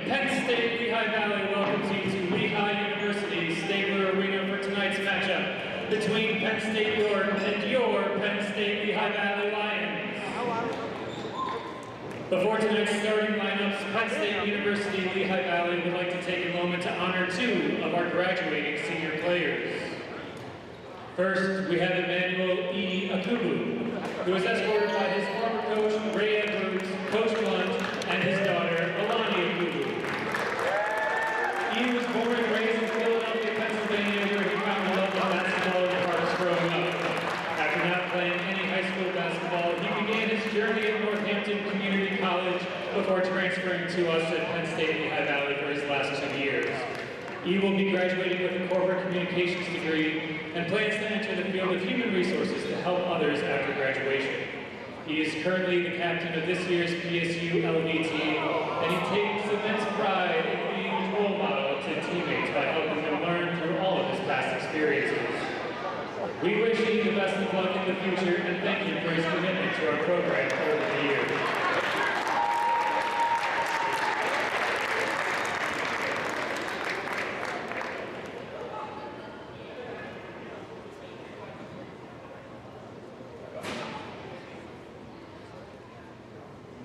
Penn State Lehigh Valley welcomes you to Lehigh University Stabler Arena for tonight's matchup between Penn State York and your Penn State Lehigh Valley Lions. Before tonight's starting lineups, Penn State University Lehigh Valley would like to take a moment to honor two of our graduating senior players. First, we have Emmanuel E. Akubu, who is escorted by his former coach, Ray Edwards, Coach Blunt, and his daughter, Alani Akubu. He was born and raised in Philadelphia, Pennsylvania, where he found the love of basketball in the parks growing up. After not playing any high school basketball, he began his journey at Northampton Community College before transferring to us at Penn State Lehigh Valley for his last 2 years. He will be graduating with a corporate communications degree and plans to enter the field of human resources to help others after graduation. He is currently the captain of this year's PSU LV team, and he takes immense pride in being a role model to teammates by helping them learn through all of his past experiences. We wish him the best of luck in the future and thank him for his commitment to our program over the years.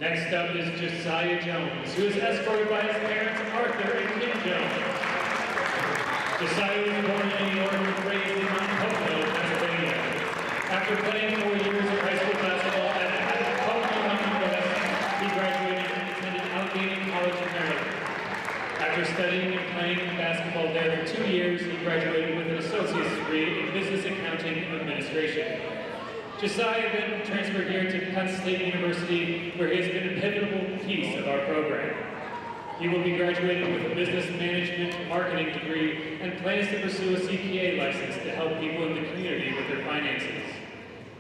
Next up is Josiah Jones, who is escorted by his parents, Arthur and Kim Jones. Josiah was born in New York and raised in Mount Pocono, Pennsylvania. After playing 4 years of high school basketball at Pocono Mountain West, he graduated and attended Allegheny College in Maryland. After studying and playing basketball there for 2 years, he graduated with an associate's degree in business accounting and administration. Josiah then transferred here to Penn State University, where he has been a pivotal piece of our program. He will be graduating with a business management marketing degree and plans to pursue a CPA license to help people in the community with their finances.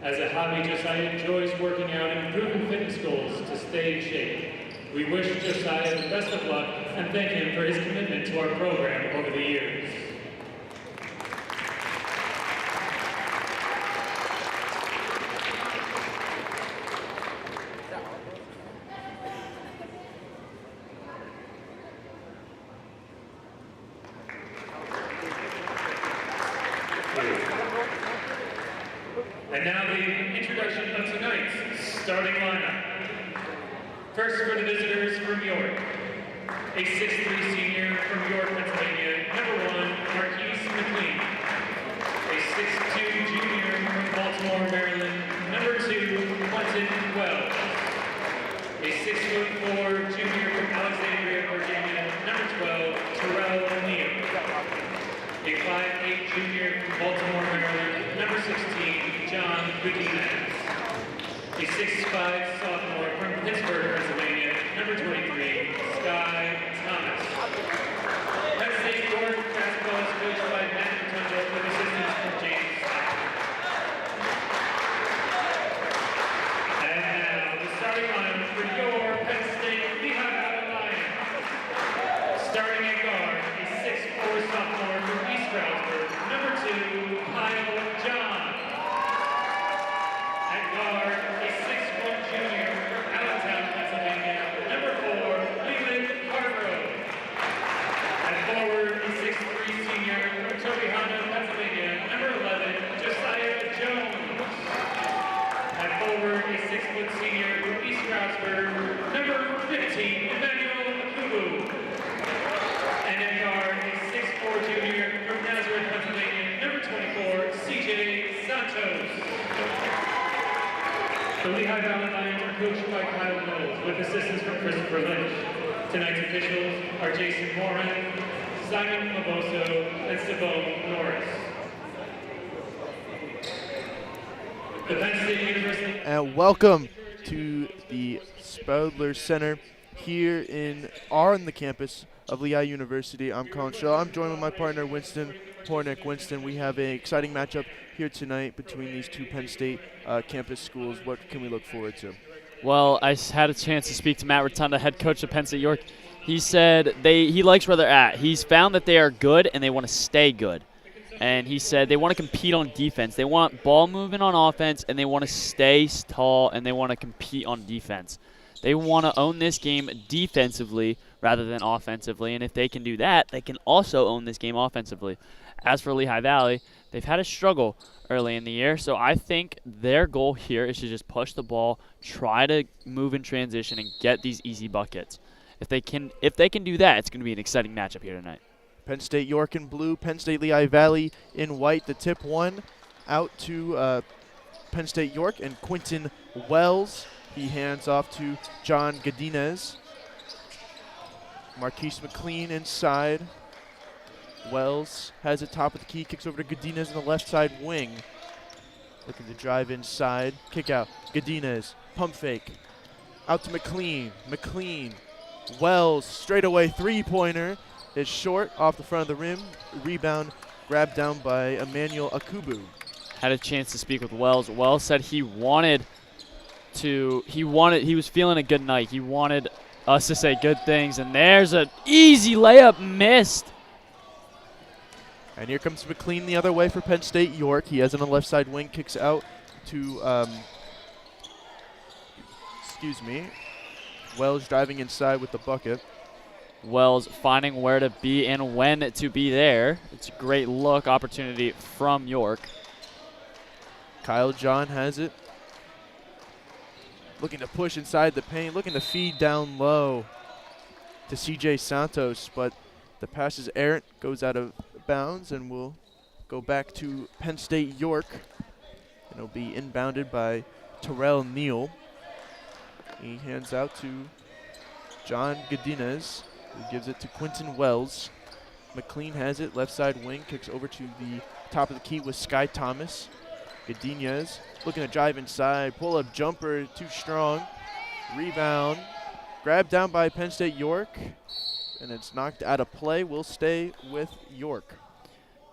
As a hobby, Josiah enjoys working out and improving fitness goals to stay in shape. We wish Josiah the best of luck and thank him for his commitment to our program over the years. And now the introduction of tonight's starting lineup. First for the visitors from York, a 6'3" senior from York, Pennsylvania, number 1, Marquise McLean. A 6'2" junior from Baltimore, Maryland, number 2, Quentin Wells. A 6'4" junior from Alexandria, Virginia, number 12, Terrell O'Neill. A 5'8" junior from Baltimore, Maryland, number 16, John Gutierrez. A 6'5" sophomore from Pittsburgh, Pennsylvania, number 23, Sky Thomas. Penn State York basketball is coached by Matt Rotundo with assistance from James Slack. And now, the starting lineup for your Penn State Lehigh Valley Lions. Starting at guard, a 6'4" sophomore from East Stroudsburg, number 2, Kyle John. At guard, a 6'1" junior from Allentown, Pennsylvania, number 4, Leland Hargrove. At forward, a 6'3" senior from Tobyhanna, Pennsylvania, number 11, Josiah Jones. At forward, a 6' senior from East Stroudsburg, number 15, Emmanuel Akubu. And at guard, a 6'4" junior from Nazareth, Pennsylvania, number 24, CJ Santos. The Lehigh Valley Lions are coached by Kyle Knowles with assistance from Christopher Lynch. Tonight's officials are Jason Moran, Simon Maboso, and Savone Norris. The Penn State University. And welcome to the Spudler Center here on the campus of Lehigh University. I'm Colin Shaw. I'm joined with my partner Winston Hornick. Winston, we have an exciting matchup here tonight between these two Penn State campus schools. What can we look forward to? Well, I had a chance to speak to Matt Rotunda, head coach of Penn State York. He said he likes where they're at. He's found that they are good and they want to stay good. And he said they want to compete on defense. They want ball movement on offense, and they want to stay tall, and they want to compete on defense. They want to own this game defensively rather than offensively. And if they can do that, they can also own this game offensively. As for Lehigh Valley, they've had a struggle early in the year, so I think their goal here is to just push the ball, try to move in transition, and get these easy buckets. If they can do that, it's going to be an exciting matchup here tonight. Penn State York in blue, Penn State Lehigh Valley in white. The tip one out to Penn State York, and Quentin Wells, he hands off to John Godinez. Marquise McLean inside. Wells has it top of the key, kicks over to Godinez in the left side wing. Looking to drive inside, kick out. Godinez, pump fake. Out to McLean. McLean, Wells, straightaway three-pointer is short off the front of the rim. Rebound grabbed down by Emmanuel Akubu. Had a chance to speak with Wells. Wells said he was feeling a good night. He wanted us to say good things, and there's an easy layup missed. And here comes McLean the other way for Penn State York. He has on the left side wing, kicks out to, Wells driving inside with the bucket. Wells finding where to be and when to be there. It's a great look opportunity from York. Kyle John has it. Looking to push inside the paint, looking to feed down low to CJ Santos, but the pass is errant, goes out of bounds, and will go back to Penn State York. And it'll be inbounded by Terrell Neal. He hands out to John Godinez, who gives it to Quentin Wells. McLean has it, left side wing, kicks over to the top of the key with Sky Thomas. Godinez looking to drive inside, pull-up jumper, too strong. Rebound, grabbed down by Penn State York, and it's knocked out of play. Will stay with York.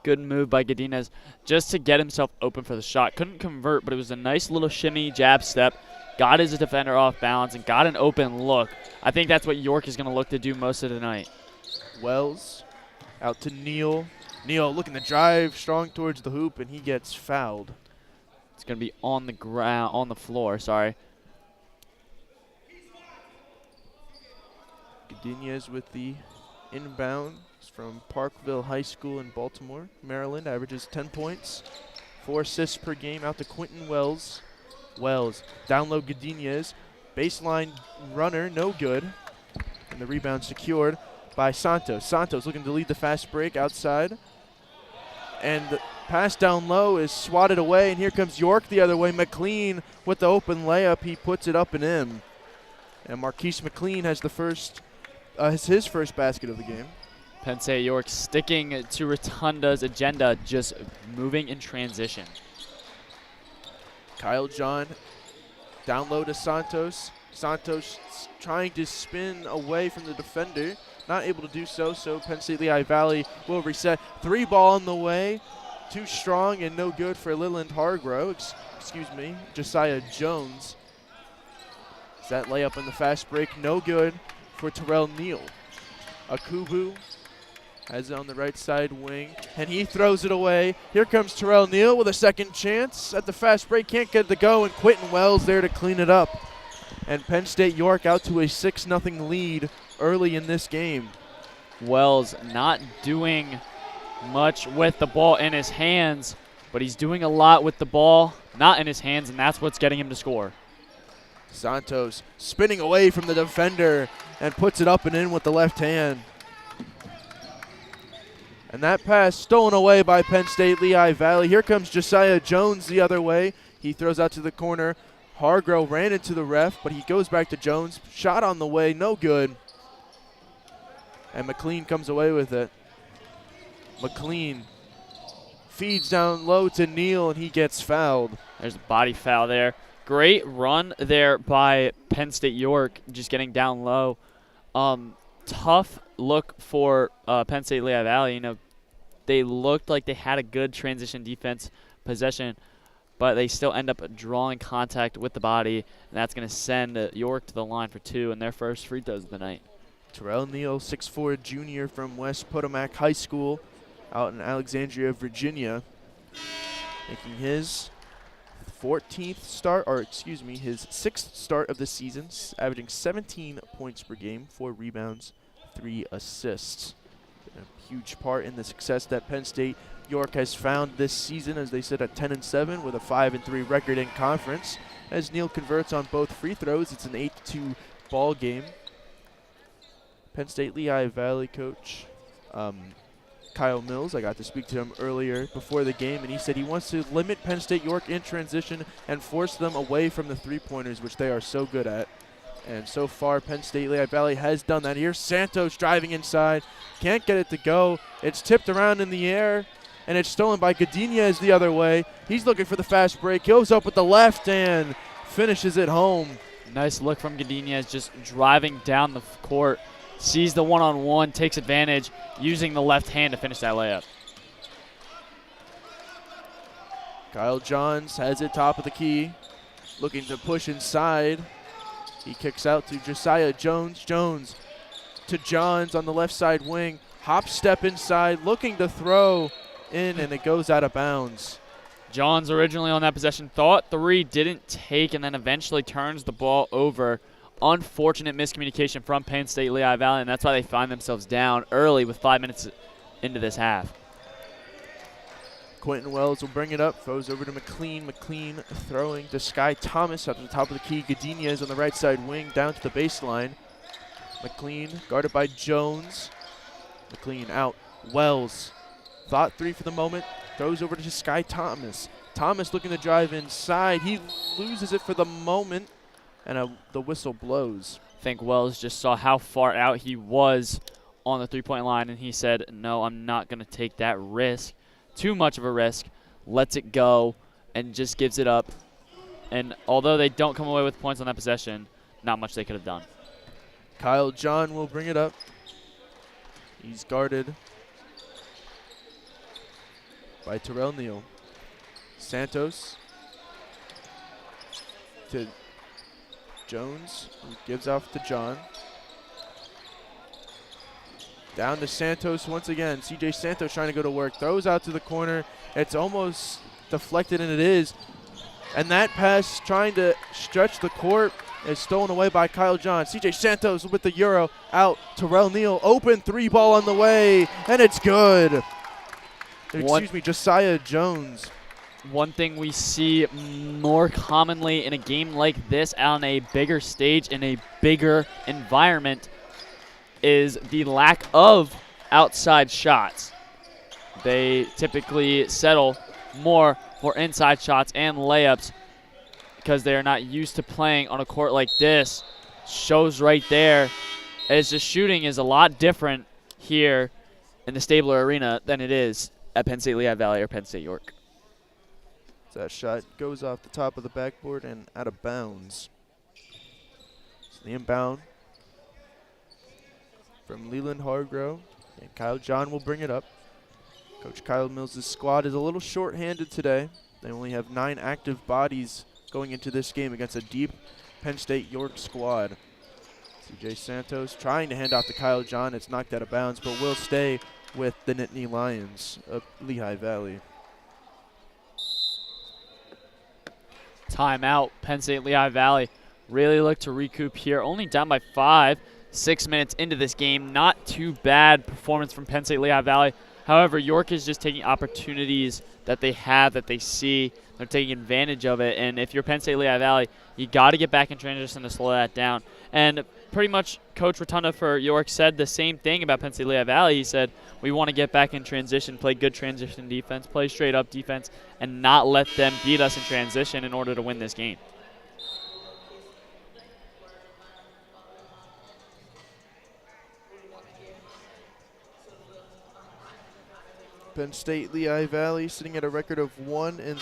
Good move by Godinez just to get himself open for the shot. Couldn't convert, but it was a nice little shimmy jab step. Got his defender off balance and got an open look. I think that's what York is going to look to do most of the night. Wells out to Neal. Neal looking to drive strong towards the hoop, and he gets fouled. It's going to be on the ground, on the floor, sorry. Godinez with the inbound from Parkville High School in Baltimore, Maryland. Averages 10 points, 4 assists per game. Out to Quentin Wells. Wells, down low Godinez. Baseline runner, no good. And the rebound secured by Santos. Santos looking to lead the fast break outside. And the pass down low is swatted away, and here comes York the other way. McLean with the open layup. He puts it up and in. And Marquise McLean has his first basket of the game. Penn State York sticking to Rotunda's agenda, just moving in transition. Kyle John down low to Santos. Santos trying to spin away from the defender. Not able to do so, so Penn State Lehigh Valley will reset. 3 ball on the way. Too strong and no good for Leland Hargrove. Josiah Jones. That layup on the fast break, no good for Terrell Neal. Akubu has it on the right side wing, and he throws it away. Here comes Terrell Neal with a second chance at the fast break. Can't get it to go, and Quentin Wells there to clean it up. And Penn State York out to a 6-0 lead early in this game. Wells not doing much with the ball in his hands, but he's doing a lot with the ball not in his hands, and that's what's getting him to score. Santos spinning away from the defender and puts it up and in with the left hand. And that pass stolen away by Penn State Lehigh Valley. Here comes Josiah Jones the other way. He throws out to the corner. Hargrove ran into the ref, but he goes back to Jones. Shot on the way, no good. And McLean comes away with it. McLean feeds down low to Neal, and he gets fouled. There's a body foul there. Great run there by Penn State York, just getting down low. Tough look for Penn State Lehigh Valley. You know, they looked like they had a good transition defense possession, but they still end up drawing contact with the body, and that's going to send York to the line for 2 and their first free throws of the night. Terrell Neal, 6'4" junior from West Potomac High School out in Alexandria, Virginia, making his 14th start, his 6th start of the season, averaging 17 points per game, 4 rebounds, 3 assists. A huge part in the success that Penn State York has found this season, as they sit at 10-7 with a 5-3 record in conference. As Neal converts on both free throws, it's an 8-2 ball game. Penn State Lehigh Valley coach Kyle Mills, I got to speak to him earlier before the game, and he said he wants to limit Penn State York in transition and force them away from the three-pointers, which they are so good at. And so far, Penn State Lehigh Valley has done that. Here's Santos driving inside. Can't get it to go. It's tipped around in the air, and it's stolen by Godinez the other way. He's looking for the fast break. Goes up with the left and finishes it home. Nice look from Godinez, just driving down the court. Sees the one-on-one, takes advantage, using the left hand to finish that layup. Kyle Johns has it top of the key, looking to push inside. He kicks out to Josiah Jones. Jones to Johns on the left side wing. Hop step inside, looking to throw in, and it goes out of bounds. Johns originally on that possession thought 3, didn't take, and then eventually turns the ball over. Unfortunate miscommunication from Penn State Lehigh Valley, and that's why they find themselves down early with 5 minutes into this half. Quentin Wells will bring it up, throws over to McLean. McLean throwing to Sky Thomas at the top of the key. Godinez on the right side wing down to the baseline. McLean guarded by Jones. McLean out. Wells, thought 3 for the moment, throws over to Sky Thomas. Thomas looking to drive inside. He loses it for the moment, and the whistle blows. I think Wells just saw how far out he was on the three-point line, and he said, no, I'm not going to take that risk. Too much of a risk. Lets it go and just gives it up. And although they don't come away with points on that possession, not much they could have done. Kyle John will bring it up. He's guarded by Terrell Neal. Santos to Jones, who gives off to John. Down to Santos once again. CJ Santos trying to go to work. Throws out to the corner. It's almost deflected, and it is. And that pass trying to stretch the court is stolen away by Kyle John. CJ Santos with the Euro out. Terrell Neal, open 3 ball on the way, and it's good. Excuse me, Josiah Jones. One thing we see more commonly in a game like this on a bigger stage, in a bigger environment, is the lack of outside shots. They typically settle more for inside shots and layups because they are not used to playing on a court like this. Shows right there as the shooting is a lot different here in the Stabler Arena than it is at Penn State Lehigh Valley or Penn State York. That shot goes off the top of the backboard and out of bounds. So the inbound from Leland Hargrove, and Kyle John will bring it up. Coach Kyle Mills' squad is a little short-handed today. They only have 9 active bodies going into this game against a deep Penn State York squad. CJ Santos trying to hand off to Kyle John. It's knocked out of bounds, but will stay with the Nittany Lions of Lehigh Valley. Timeout. Penn State Lehigh Valley really look to recoup here. Only down by 5, 6 minutes into this game. Not too bad performance from Penn State Lehigh Valley. However, York is just taking opportunities that they have, that they see. They're taking advantage of it. And if you're Penn State Lehigh Valley, you got to get back in transition to slow that down. And pretty much Coach Rotunda for York said the same thing about Penn State Lehigh Valley. He said, we want to get back in transition, play good transition defense, play straight up defense, and not let them beat us in transition in order to win this game. Penn State Lehigh Valley sitting at a record of 1-13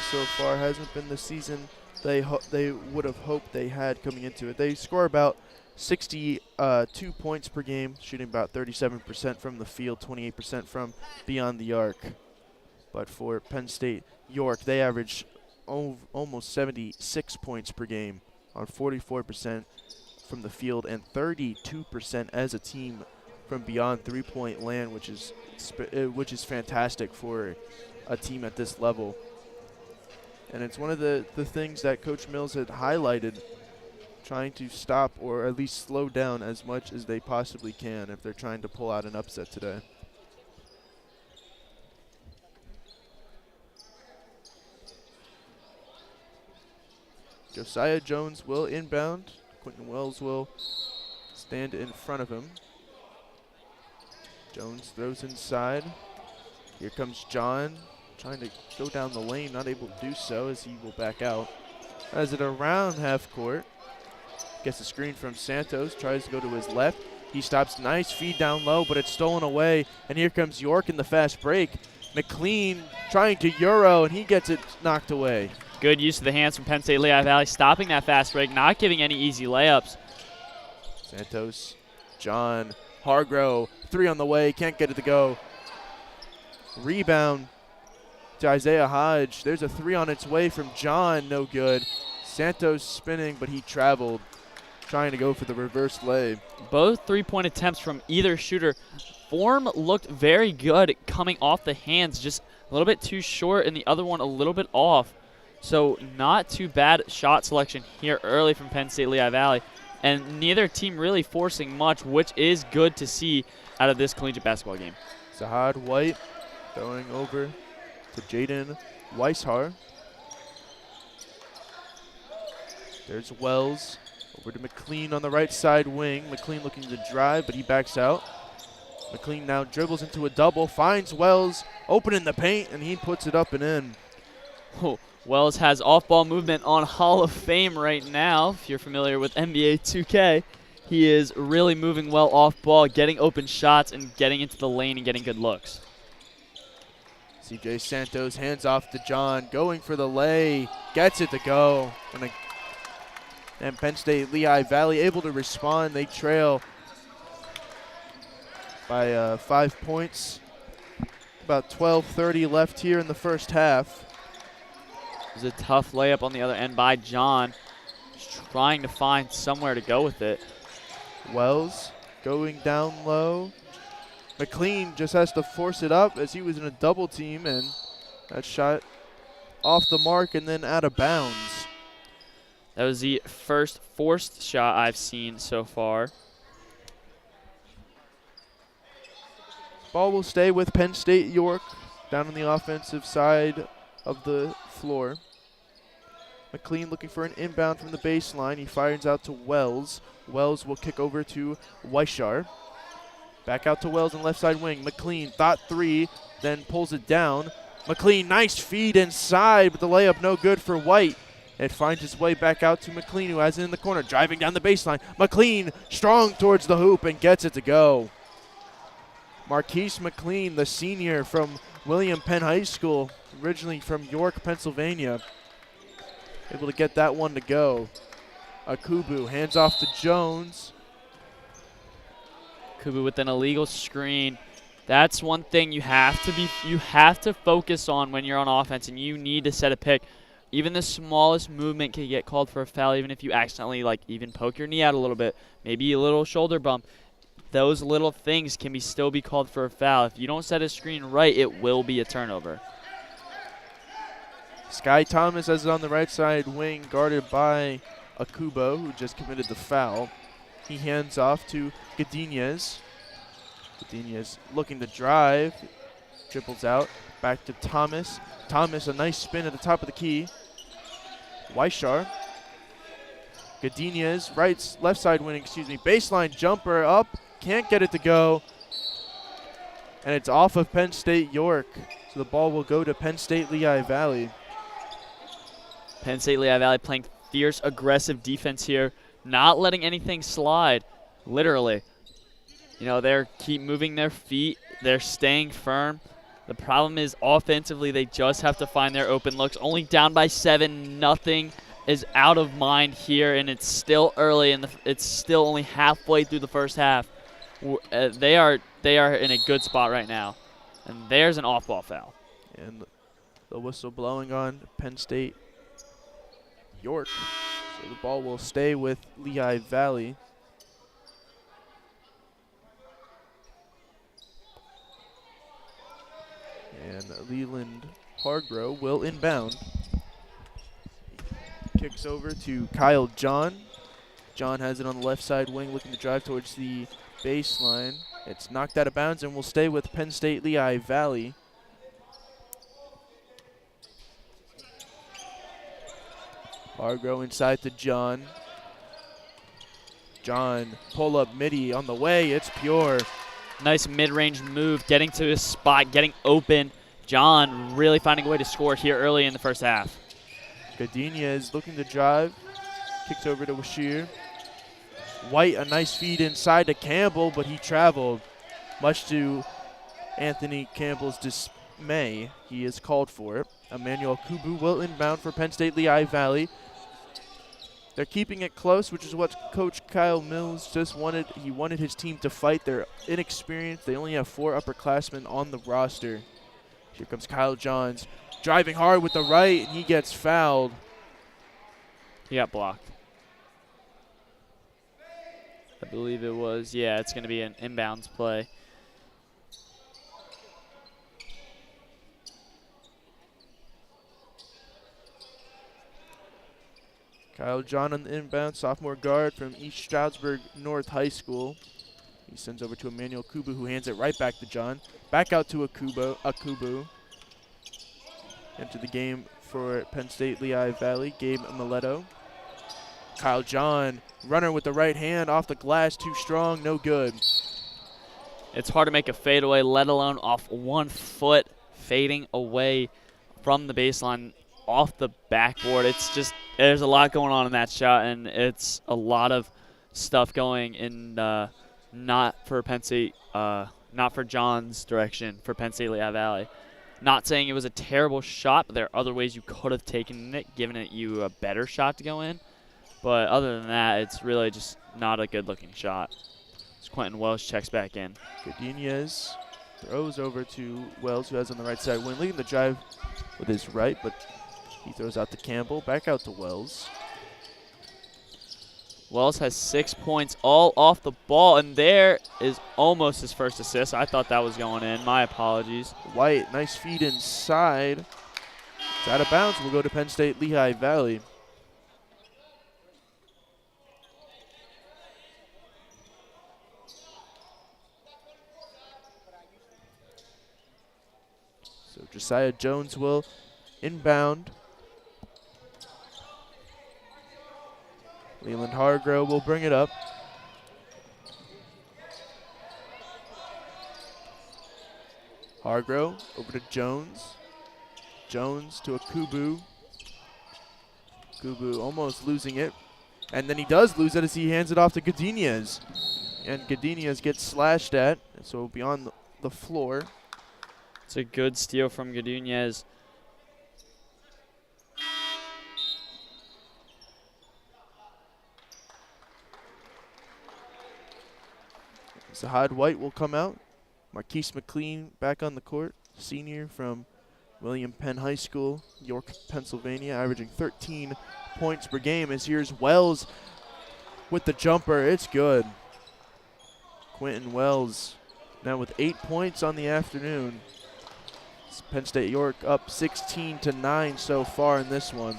so far. Hasn't been the season they would have hoped they had coming into it. They score about 62 points per game, shooting about 37% from the field, 28% from beyond the arc. But for Penn State York, they average almost 76 points per game on 44% from the field and 32% as a team from beyond three-point land, which is fantastic for a team at this level. And it's one of the things that Coach Mills had highlighted trying to stop or at least slow down as much as they possibly can if they're trying to pull out an upset today. Josiah Jones will inbound. Quentin Wells will stand in front of him. Jones throws inside. Here comes John, trying to go down the lane, not able to do so as he will back out. As it around half court. Gets the screen from Santos, tries to go to his left. He stops, nice feed down low, but it's stolen away. And here comes York in the fast break. McLean trying to Euro, and he gets it knocked away. Good use of the hands from Penn State Lehigh Valley, stopping that fast break, not giving any easy layups. Santos, John, Hargrove, 3 on the way, can't get it to go. Rebound to Isaiah Hodge. There's a 3 on its way from John, no good. Santos spinning, but he traveled, trying to go for the reverse lay. Both three-point attempts from either shooter. Form looked very good coming off the hands, just a little bit too short, and the other one a little bit off. So not too bad shot selection here early from Penn State Lehigh Valley. And neither team really forcing much, which is good to see out of this collegiate basketball game. Zahad White throwing over to Jaden Weishar. There's Wells over to McLean on the right side wing. McLean looking to drive, but he backs out. McLean now dribbles into a double, finds Wells open in the paint, and he puts it up and in. Oh, Wells has off-ball movement on Hall of Fame right now. If you're familiar with NBA 2K, he is really moving well off ball, getting open shots, and getting into the lane and getting good looks. CJ Santos hands off to John, going for the lay, gets it to go. And Penn State Lehigh Valley able to respond. They trail by 5 points. About 12:30 left here in the first half. It was a tough layup on the other end by John. Just trying to find somewhere to go with it. Wells going down low. McLean just has to force it up as he was in a double team, and that shot off the mark and then out of bounds. That was the first forced shot I've seen so far. Ball will stay with Penn State York down on the offensive side of the floor. McLean looking for an inbound from the baseline. He fires out to Wells. Wells will kick over to Weishar. Back out to Wells on left side wing. McLean thought 3, then pulls it down. McLean, nice feed inside, but the layup no good for White. It finds its way back out to McLean, who has it in the corner, driving down the baseline. McLean strong towards the hoop and gets it to go. Marquise McLean, the senior from William Penn High School, originally from York, Pennsylvania, able to get that one to go. Akubu hands off to Jones. Kubu with an illegal screen. That's one thing you have to focus on when you're on offense, and you need to set a pick. Even the smallest movement can get called for a foul, even if you accidentally even poke your knee out a little bit, maybe a little shoulder bump. Those little things can still be called for a foul. If you don't set a screen right, it will be a turnover. Sky Thomas has it on the right side wing, guarded by Akubo, who just committed the foul. He hands off to Godinez. Godinez looking to drive, dribbles out, back to Thomas. Thomas, a nice spin at the top of the key. Weishar. Godinez, left side wing, baseline jumper up, can't get it to go. And it's off of Penn State York. So the ball will go to Penn State Lehigh Valley. Penn State Lehigh Valley playing fierce, aggressive defense here, not letting anything slide, literally. They're keep moving their feet. They're staying firm. The problem is offensively, they just have to find their open looks. Only down by 7, nothing is out of mind here, and it's still early, and it's still only halfway through the first half. They are in a good spot right now, and there's an off-ball foul. And the whistle blowing on Penn State York. So the ball will stay with Lehigh Valley. And Leland Hargrove will inbound. Kicks over to Kyle John. John has it on the left side wing, looking to drive towards the baseline. It's knocked out of bounds and will stay with Penn State Lehigh Valley. Hargrove inside to John. John, pull up midi on the way. It's pure. Nice mid-range move, getting to his spot, getting open. John really finding a way to score here early in the first half. Gadenia is looking to drive. Kicks over to Washir. White, a nice feed inside to Campbell, but he traveled. Much to Anthony Campbell's dismay, he is called for it. Emmanuel Kubu will inbound for Penn State Lehigh Valley. They're keeping it close, which is what Coach Kyle Mills just wanted. He wanted his team to fight. They're inexperienced. They only have 4 upperclassmen on the roster. Here comes Kyle Johns, driving hard with the right, and he gets fouled. He got blocked. I believe it was, yeah, it's going to be an inbounds play. Kyle John on the inbound, sophomore guard from East Stroudsburg North High School. He sends over to Emmanuel Kubu, who hands it right back to John. Back out to Akubu. Into the game for Penn State Lehigh Valley, Gabe Mileto. Kyle John, runner with the right hand off the glass, too strong, no good. It's hard to make a fadeaway, let alone off 1 foot, fading away from the baseline off the backboard. It's just, there's a lot going on in that shot, and it's a lot of stuff going in not for Penn State, not for John's direction, for Penn State Lehigh Valley. Not saying it was a terrible shot, but there are other ways you could have taken it, given it you a better shot to go in. But other than that, it's really just not a good-looking shot. As Quentin Welsh checks back in. Godinez throws over to Wells, who has on the right side wing, leading the drive with his right, but he throws out to Campbell, back out to Wells. Wells has 6 points all off the ball, and there is almost his first assist. I thought that was going in. My apologies. White, nice feed inside. It's out of bounds. We'll go to Penn State Lehigh Valley. So Josiah Jones will inbound. Leland Hargrove will bring it up. Hargrove over to Jones. Jones to Akubu. Kubu almost losing it. And then he does lose it as he hands it off to Godinez. And Godinez gets slashed at, so it'll be on the floor. It's a good steal from Godinez. Zahad White will come out. Marquise McLean back on the court, senior from William Penn High School, York, Pennsylvania, averaging 13 points per game. As here's Wells with the jumper. It's good. Quentin Wells now with 8 points on the afternoon. It's Penn State York up 16-9 so far in this one.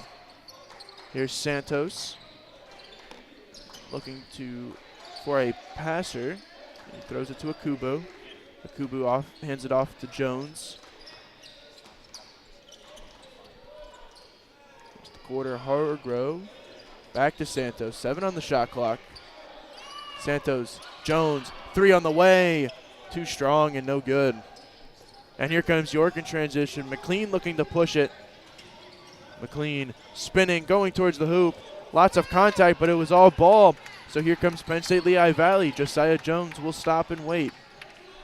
Here's Santos looking for a passer. He throws it to Akubu. Akubu hands it off to Jones. It's the quarter, Hargrove. Back to Santos. 7 on the shot clock. Santos, Jones, 3 on the way. Too strong and no good. And here comes York in transition. McLean looking to push it. McLean spinning, going towards the hoop. Lots of contact, but it was all ball. So here comes Penn State Lehigh Valley. Josiah Jones will stop and wait.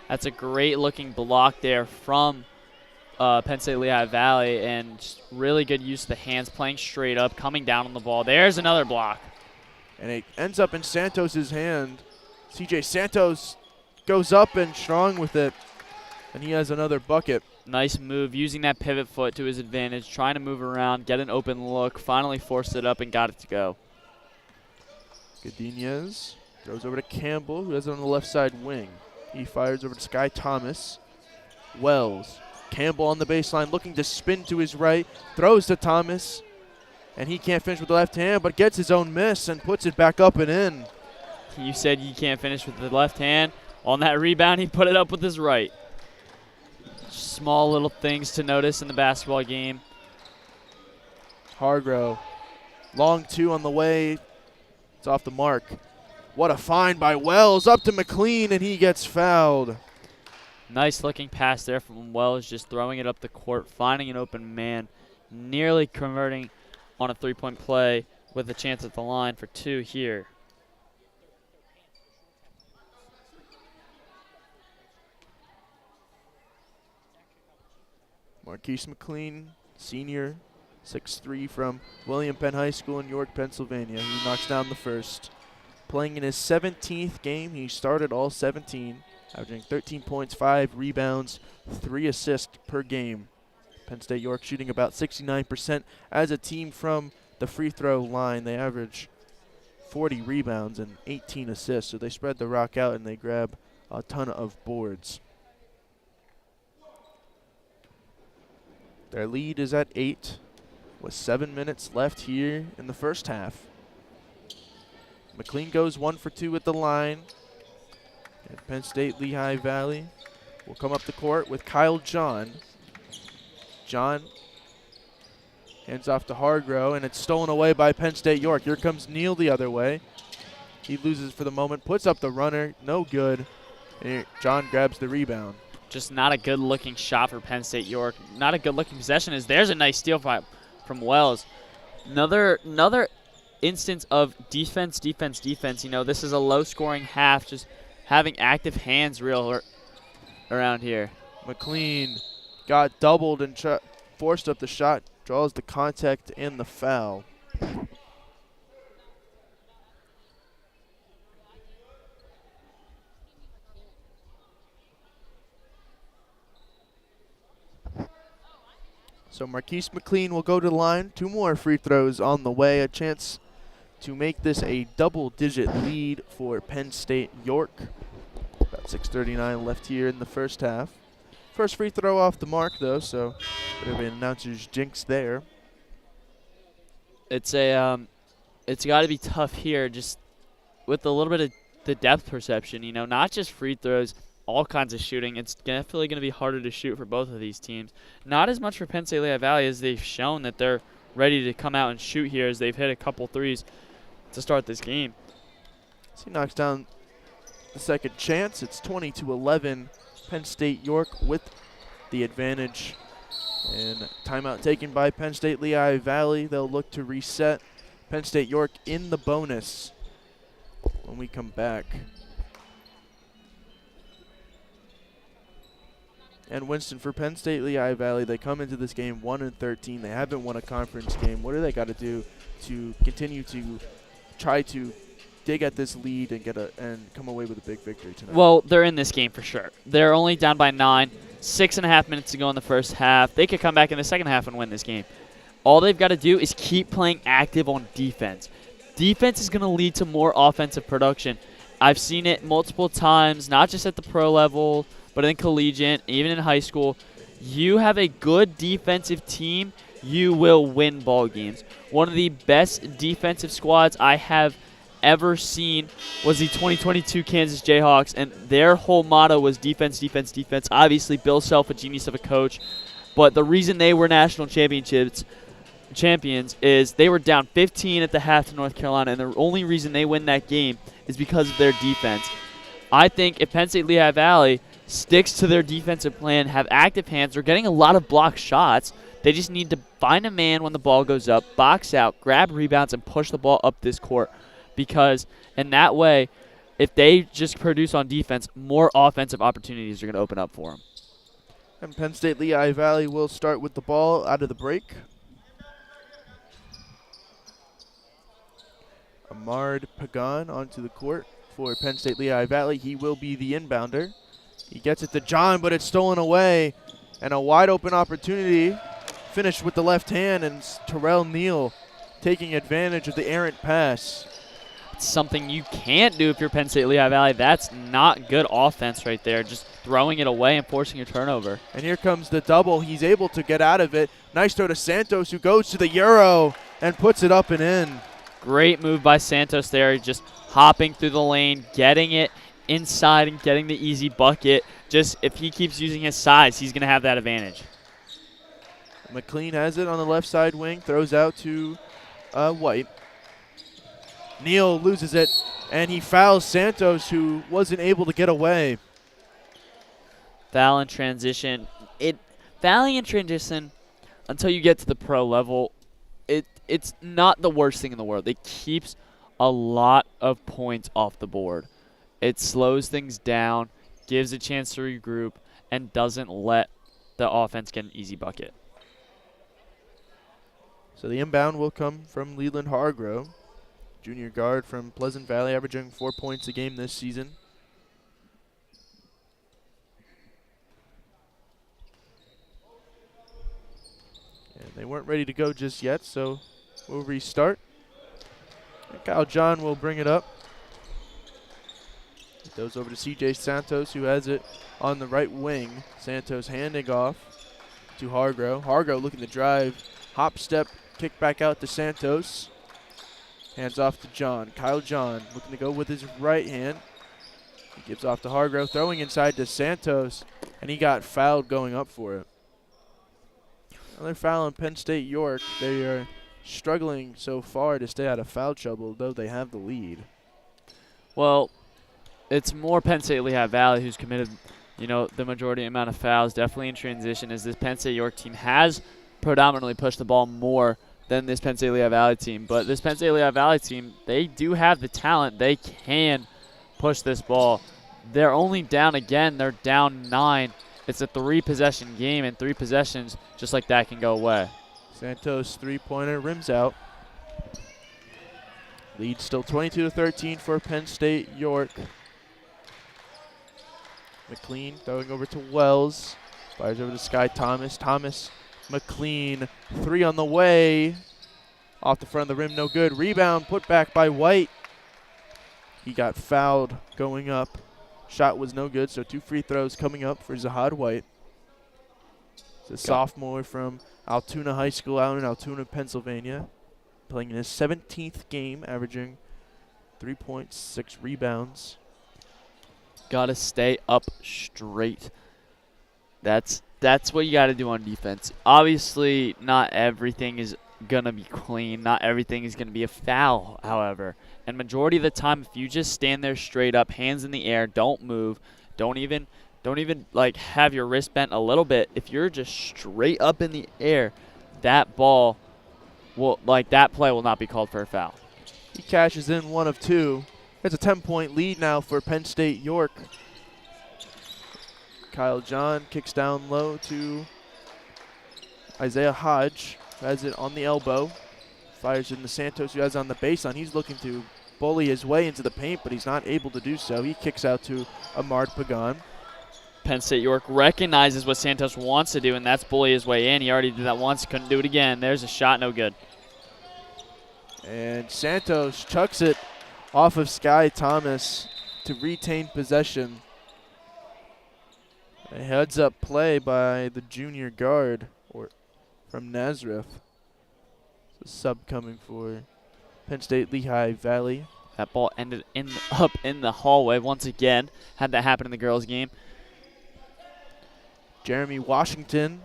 That's a great-looking block there from Penn State Lehigh Valley, and just really good use of the hands, playing straight up, coming down on the ball. There's another block. And it ends up in Santos' hand. CJ Santos goes up and strong with it, and he has another bucket. Nice move, using that pivot foot to his advantage, trying to move around, get an open look, finally forced it up and got it to go. Godinez throws over to Campbell, who has it on the left side wing. He fires over to Sky Thomas. Wells. Campbell on the baseline looking to spin to his right. Throws to Thomas. And he can't finish with the left hand, but gets his own miss and puts it back up and in. You said you can't finish with the left hand. On that rebound, he put it up with his right. Small little things to notice in the basketball game. Hargrove, long two on the way. It's off the mark. What a find by Wells, up to McLean, and he gets fouled. Nice looking pass there from Wells, just throwing it up the court, finding an open man, nearly converting on a three-point play with a chance at the line for two here. Marquise McLean, senior, 6'3", from William Penn High School in York, Pennsylvania. He knocks down the first. Playing in his 17th game, he started all 17, averaging 13 points, 5 rebounds, 3 assists per game. Penn State York shooting about 69% as a team from the free throw line. They average 40 rebounds and 18 assists, so they spread the rock out and they grab a ton of boards. Their lead is at 8 with 7 minutes left here in the first half. McLean goes 1 for 2 at the line. And Penn State Lehigh Valley will come up the court with Kyle John. John hands off to Hargrove, and it's stolen away by Penn State York. Here comes Neal the other way. He loses for the moment, puts up the runner, no good. And here John grabs the rebound. Just not a good-looking shot for Penn State York. Not a good-looking possession. There's a nice steal from Wells. Another instance of defense, defense, defense. You know, this is a low-scoring half, just having active hands around here. McLean got doubled and forced up the shot, draws the contact and the foul. So Marquise McLean will go to the line. 2 more free throws on the way. A chance to make this a double-digit lead for Penn State York. About 6:39 left here in the first half. First free throw off the mark, though, so bit of an announcer's jinx there. It's got to be tough here, just with a little bit of the depth perception. You know, not just free throws, all kinds of shooting. It's definitely going to be harder to shoot for both of these teams. Not as much for Penn State Lehigh Valley, as they've shown that they're ready to come out and shoot here, as they've hit a couple threes to start this game. So he knocks down the second chance. It's 20-11. Penn State York with the advantage. And timeout taken by Penn State Lehigh Valley. They'll look to reset. Penn State York in the bonus when we come back. And Winston, for Penn State Lehigh Valley, they come into this game 1-13. They haven't won a conference game. What do they got to do to continue to try to dig at this lead and come away with a big victory tonight? Well, they're in this game for sure. They're only down by 9. 6.5 minutes to go in the first half. They could come back in the second half and win this game. All they've got to do is keep playing active on defense. Defense is going to lead to more offensive production. I've seen it multiple times, not just at the pro level, but in collegiate, even in high school. You have a good defensive team, you will win ball games. One of the best defensive squads I have ever seen was the 2022 Kansas Jayhawks, and their whole motto was defense, defense, defense. Obviously, Bill Self, a genius of a coach, but the reason they were national champions is they were down 15 at the half to North Carolina, and the only reason they win that game is because of their defense. I think if Penn State Lehigh Valley sticks to their defensive plan, have active hands, they're getting a lot of block shots. They just need to find a man when the ball goes up, box out, grab rebounds, and push the ball up this court. Because in that way, if they just produce on defense, more offensive opportunities are going to open up for them. And Penn State Lehigh Valley will start with the ball out of the break. Ahmad Pagan onto the court for Penn State Lehigh Valley. He will be the inbounder. He gets it to John, but it's stolen away. And a wide open opportunity. Finished with the left hand, and Terrell Neal taking advantage of the errant pass. It's something you can't do if you're Penn State Lehigh Valley. That's not good offense right there, just throwing it away and forcing a turnover. And here comes the double. He's able to get out of it. Nice throw to Santos, who goes to the Euro. and puts it up and in. Great move by Santos there, just hopping through the lane, getting it inside and getting the easy bucket. Just if he keeps using his size, he's going to have that advantage. McLean has it on the left side wing, throws out to White. Neal loses it, and he fouls Santos, who wasn't able to get away. Foul in transition. Fouling in transition until you get to the pro level, it's not the worst thing in the world. It keeps a lot of points off the board. It slows things down, gives a chance to regroup, and doesn't let the offense get an easy bucket. So the inbound will come from Leland Hargrove, junior guard from Pleasant Valley, averaging 4 points a game this season. And they weren't ready to go just yet, so we'll restart. And Kyle John will bring it up. It goes over to CJ Santos, who has it on the right wing. Santos handing off to Hargrove. Hargrove looking to drive, hop step, kick back out to Santos. Hands off to John. Kyle John looking to go with his right hand. He gives off to Hargrove, throwing inside to Santos, and he got fouled going up for it. Another foul on Penn State York. They are struggling so far to stay out of foul trouble, though they have the lead. Well, it's more Penn State Lehigh Valley who's committed, the majority amount of fouls, definitely in transition, as this Penn State York team has predominantly pushed the ball more than this Penn State Lehigh Valley team. But this Penn State Lehigh Valley team, they do have the talent. They can push this ball. They're only down again. They're down 9. It's a 3-possession game, and 3 possessions just like that can go away. Santos three-pointer rims out. Lead still 22-13 for Penn State York. McLean throwing over to Wells. Fires over to Sky Thomas. Thomas, McLean, 3 on the way. Off the front of the rim, no good. Rebound put back by White. He got fouled going up. Shot was no good, so 2 free throws coming up for Zahad White. It's a sophomore from Altoona High School out in Altoona, Pennsylvania. Playing in his 17th game, averaging 3.6 rebounds. Got to stay up straight. That's what you got to do on defense. Obviously, not everything is going to be clean. Not everything is going to be a foul, however. And majority of the time, if you just stand there straight up, hands in the air, don't move, don't even like have your wrist bent a little bit. If you're just straight up in the air, that ball will, that play will not be called for a foul. He cashes in 1 of 2. It's a 10-point lead now for Penn State York. Kyle John kicks down low to Isaiah Hodge, who has it on the elbow. Fires into Santos, who has it on the baseline. He's looking to bully his way into the paint, but he's not able to do so. He kicks out to Ahmad Pagan. Penn State York recognizes what Santos wants to do, and that's bully his way in. He already did that once, couldn't do it again. There's a shot, no good. And Santos chucks it off of Sky Thomas to retain possession. A heads-up play by the junior guard from Nazareth. It's a sub coming for Penn State Lehigh Valley. That ball ended up in the hallway once again. Had that happen in the girls' game. Jeremy Washington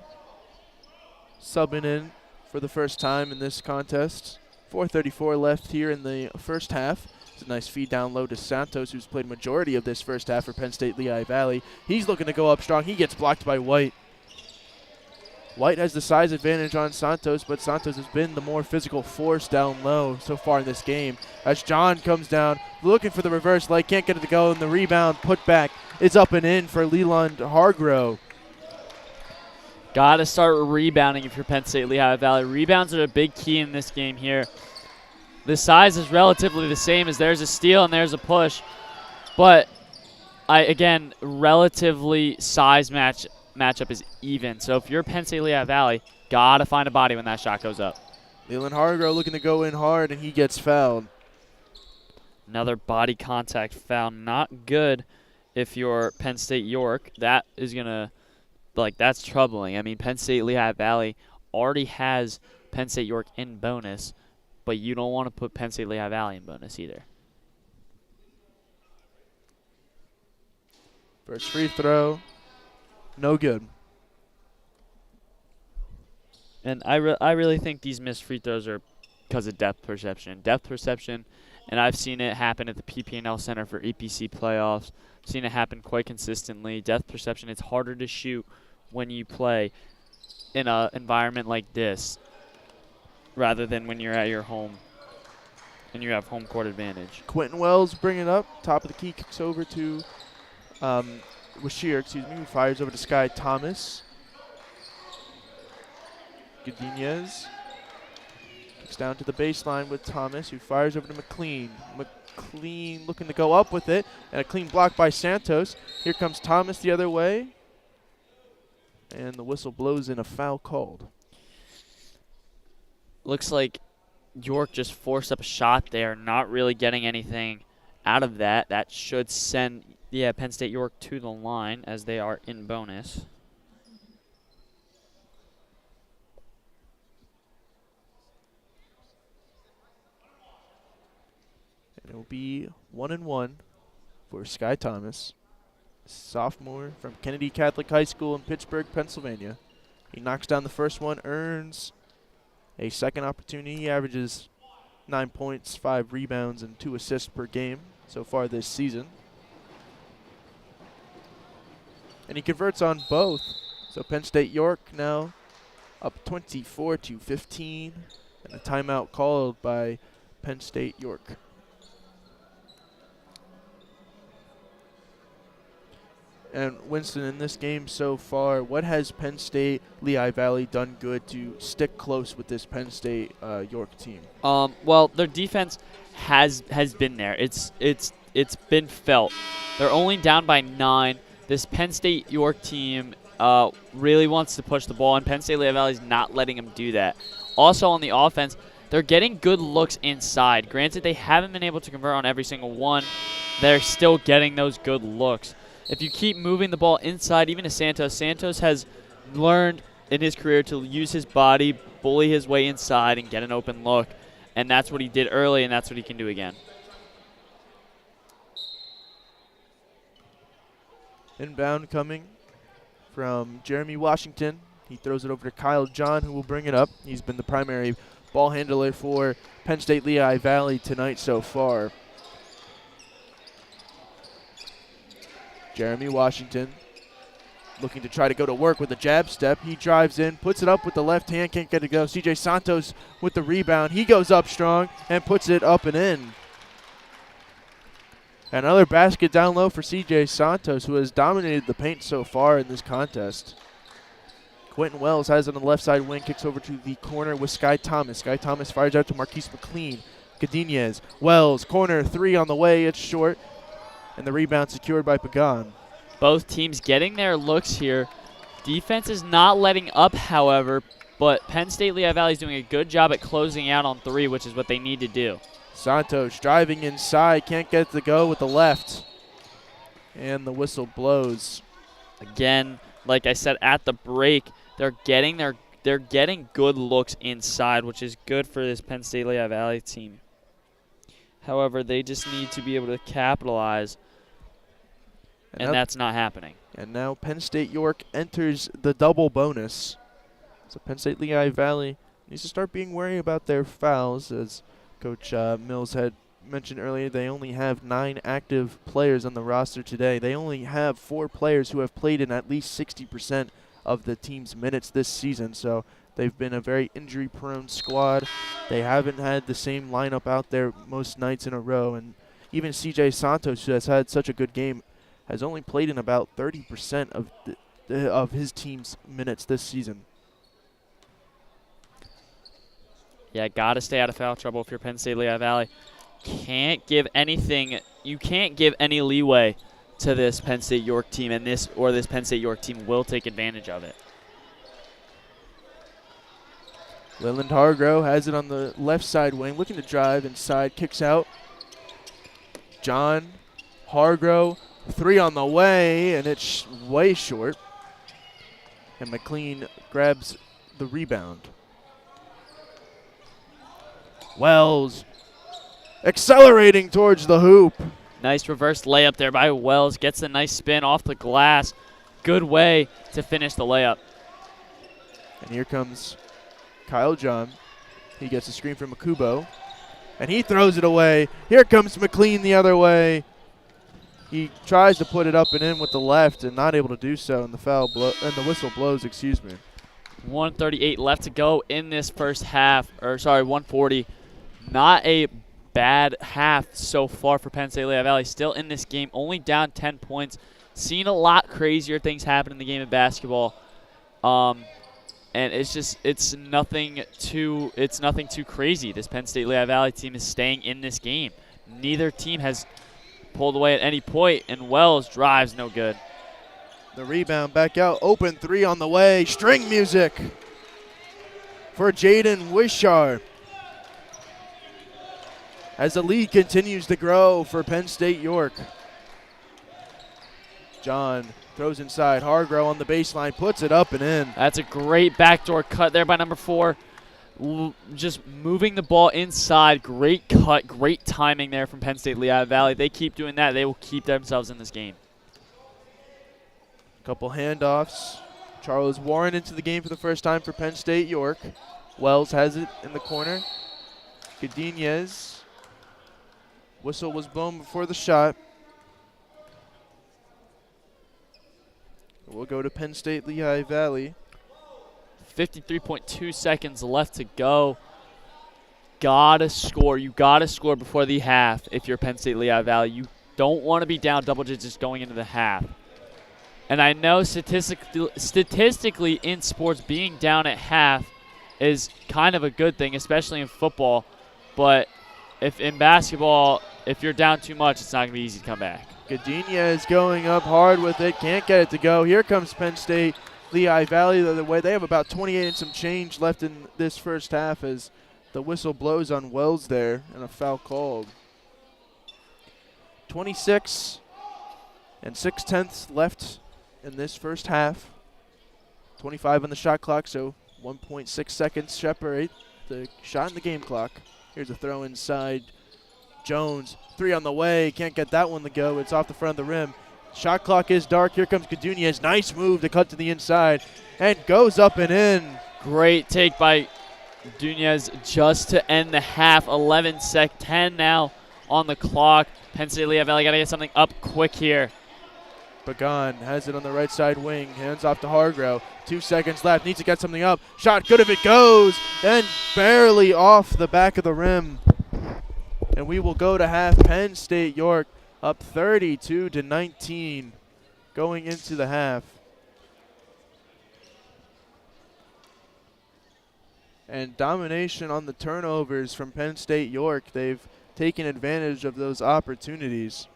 subbing in for the first time in this contest. 4:34 left here in the first half. It's a nice feed down low to Santos, who's played majority of this first half for Penn State Lehigh Valley. He's looking to go up strong. He gets blocked by White. White has the size advantage on Santos, but Santos has been the more physical force down low so far in this game. As John comes down, looking for the reverse leg, can't get it to go, and the rebound put back is up and in for Leland Hargrove. Got to start rebounding if you're Penn State Lehigh Valley. Rebounds are a big key in this game here. The size is relatively the same as there's a steal and there's a push. But, again, relatively size matchup is even. So if you're Penn State Lehigh Valley, got to find a body when that shot goes up. Leland Hargrove looking to go in hard, and he gets fouled. Another body contact foul. Not good if you're Penn State York. That is going to, that's troubling. I mean, Penn State Lehigh Valley already has Penn State York in bonus. but you don't want to put Penn State Lehigh Valley in bonus either. First free throw, no good. And I really think these missed free throws are because of depth perception. And I've seen it happen at the PP&L Center for EPC playoffs. I've seen it happen quite consistently. Depth perception, it's harder to shoot when you play in an environment like this rather than when you're at your home and you have home court advantage. Quentin Wells bring it up. Top of the key, kicks over to who fires over to Sky Thomas. Godinez kicks down to the baseline with Thomas, who fires over to McLean. McLean looking to go up with it, and a clean block by Santos. Here comes Thomas the other way, and the whistle blows in a foul called. Looks like York just forced up a shot there, not really getting anything out of that. That should send Penn State York to the line as they are in bonus. It will be 1-1 for Sky Thomas, sophomore from Kennedy Catholic High School in Pittsburgh, Pennsylvania. He knocks down the first one, earns a second opportunity. He averages 9 points, 5 rebounds, and 2 assists per game so far this season. And he converts on both. So Penn State York now up 24-15, and a timeout called by Penn State York. And Winston, in this game so far, what has Penn State Lehigh Valley done good to stick close with this Penn State York team? Well, their defense has been there. It's been felt. They're only down by 9. This Penn State York team really wants to push the ball, and Penn State Lehigh Valley is not letting them do that. Also on the offense, they're getting good looks inside. Granted, they haven't been able to convert on every single one. They're still getting those good looks. If you keep moving the ball inside, even to Santos has learned in his career to use his body, bully his way inside, and get an open look. And that's what he did early, and that's what he can do again. Inbound coming from Jeremy Washington. He throws it over to Kyle John, who will bring it up. He's been the primary ball handler for Penn State Lehigh Valley tonight so far. Jeremy Washington looking to try to go to work with a jab step. He drives in, puts it up with the left hand, can't get it to go. CJ Santos with the rebound. He goes up strong and puts it up and in. Another basket down low for CJ Santos, who has dominated the paint so far in this contest. Quentin Wells has it on the left side wing, kicks over to the corner with Sky Thomas. Sky Thomas fires out to Marquise McLean. Godinez, Wells, corner 3 on the way, it's short. And the rebound secured by Pagan. Both teams getting their looks here. Defense is not letting up, however, but Penn State Lehigh Valley is doing a good job at closing out on 3, which is what they need to do. Santos driving inside, can't get it to go with the left. And the whistle blows. Again, like I said at the break, they're getting good looks inside, which is good for this Penn State Lehigh Valley team. However, they just need to be able to capitalize, and that's not happening. And now Penn State York enters the double bonus. So Penn State Lehigh Valley needs to start being wary about their fouls. As Coach Mills had mentioned earlier, they only have 9 active players on the roster today. They only have 4 players who have played in at least 60% of the team's minutes this season. So they've been a very injury-prone squad. They haven't had the same lineup out there most nights in a row. And even CJ Santos, who has had such a good game, has only played in about 30% of his team's minutes this season. Yeah, got to stay out of foul trouble if you're Penn State Lehigh Valley. You can't give any leeway to this Penn State York team, and this Penn State York team will take advantage of it. Leland Hargrove has it on the left side wing, looking to drive inside, kicks out. John Hargrove, 3 on the way, and it's way short. And McLean grabs the rebound. Wells accelerating towards the hoop. Nice reverse layup there by Wells. Gets a nice spin off the glass. Good way to finish the layup. And here comes Kyle John. He gets a screen from Makubo, and he throws it away. Here comes McLean the other way. He tries to put it up and in with the left and not able to do so, and the whistle blows, excuse me. 1:38 left to go in this first half, 1:40. Not a bad half so far for Penn State Lehigh Valley. Still in this game, only down 10 points. Seen a lot crazier things happen in the game of basketball. And it's nothing too crazy. This Penn State Lehigh Valley team is staying in this game. Neither team has pulled away at any point, and Wells drives no good. The rebound back out, open three on the way. String music for Jaden Wishar as the lead continues to grow for Penn State York. John throws inside. Hargrove on the baseline, puts it up and in. That's a great backdoor cut there by number 4. Just moving the ball inside. Great cut, great timing there from Penn State Lehigh Valley. They keep doing that, they will keep themselves in this game. Couple handoffs. Charles Warren into the game for the first time for Penn State York. Wells has it in the corner. Godinez. Whistle was blown before the shot. We'll go to Penn State Lehigh Valley. 53.2 seconds left to go. Gotta score. You gotta score before the half if you're Penn State Lehigh Valley. You don't want to be down double digits going into the half. And I know statistically in sports, being down at half is kind of a good thing, especially in football. But if in basketball, if you're down too much, it's not going to be easy to come back. Godinez is going up hard with it. Can't get it to go. Here comes Penn State Lehigh Valley the other way. They have about 28 and some change left in this first half as the whistle blows on Wells there and a foul called. 26 and 6/10 left in this first half. 25 on the shot clock, so 1.6 seconds separate the shot in the game clock. Here's a throw inside. Jones, three on the way. Can't get that one to go. It's off the front of the rim. Shot clock is dark. Here comes Godinez. Nice move to cut to the inside and goes up and in. Great take by Godinez just to end the half. 10 now on the clock. Penn State Lehigh Valley got to get something up quick here. Pagan has it on the right side wing. Hands off to Hargrove. 2 seconds left. Needs to get something up. Shot good if it goes. And barely off the back of the rim. And we will go to half. Penn State York up 32-19 going into the half. And domination on the turnovers from Penn State York. They've taken advantage of those opportunities.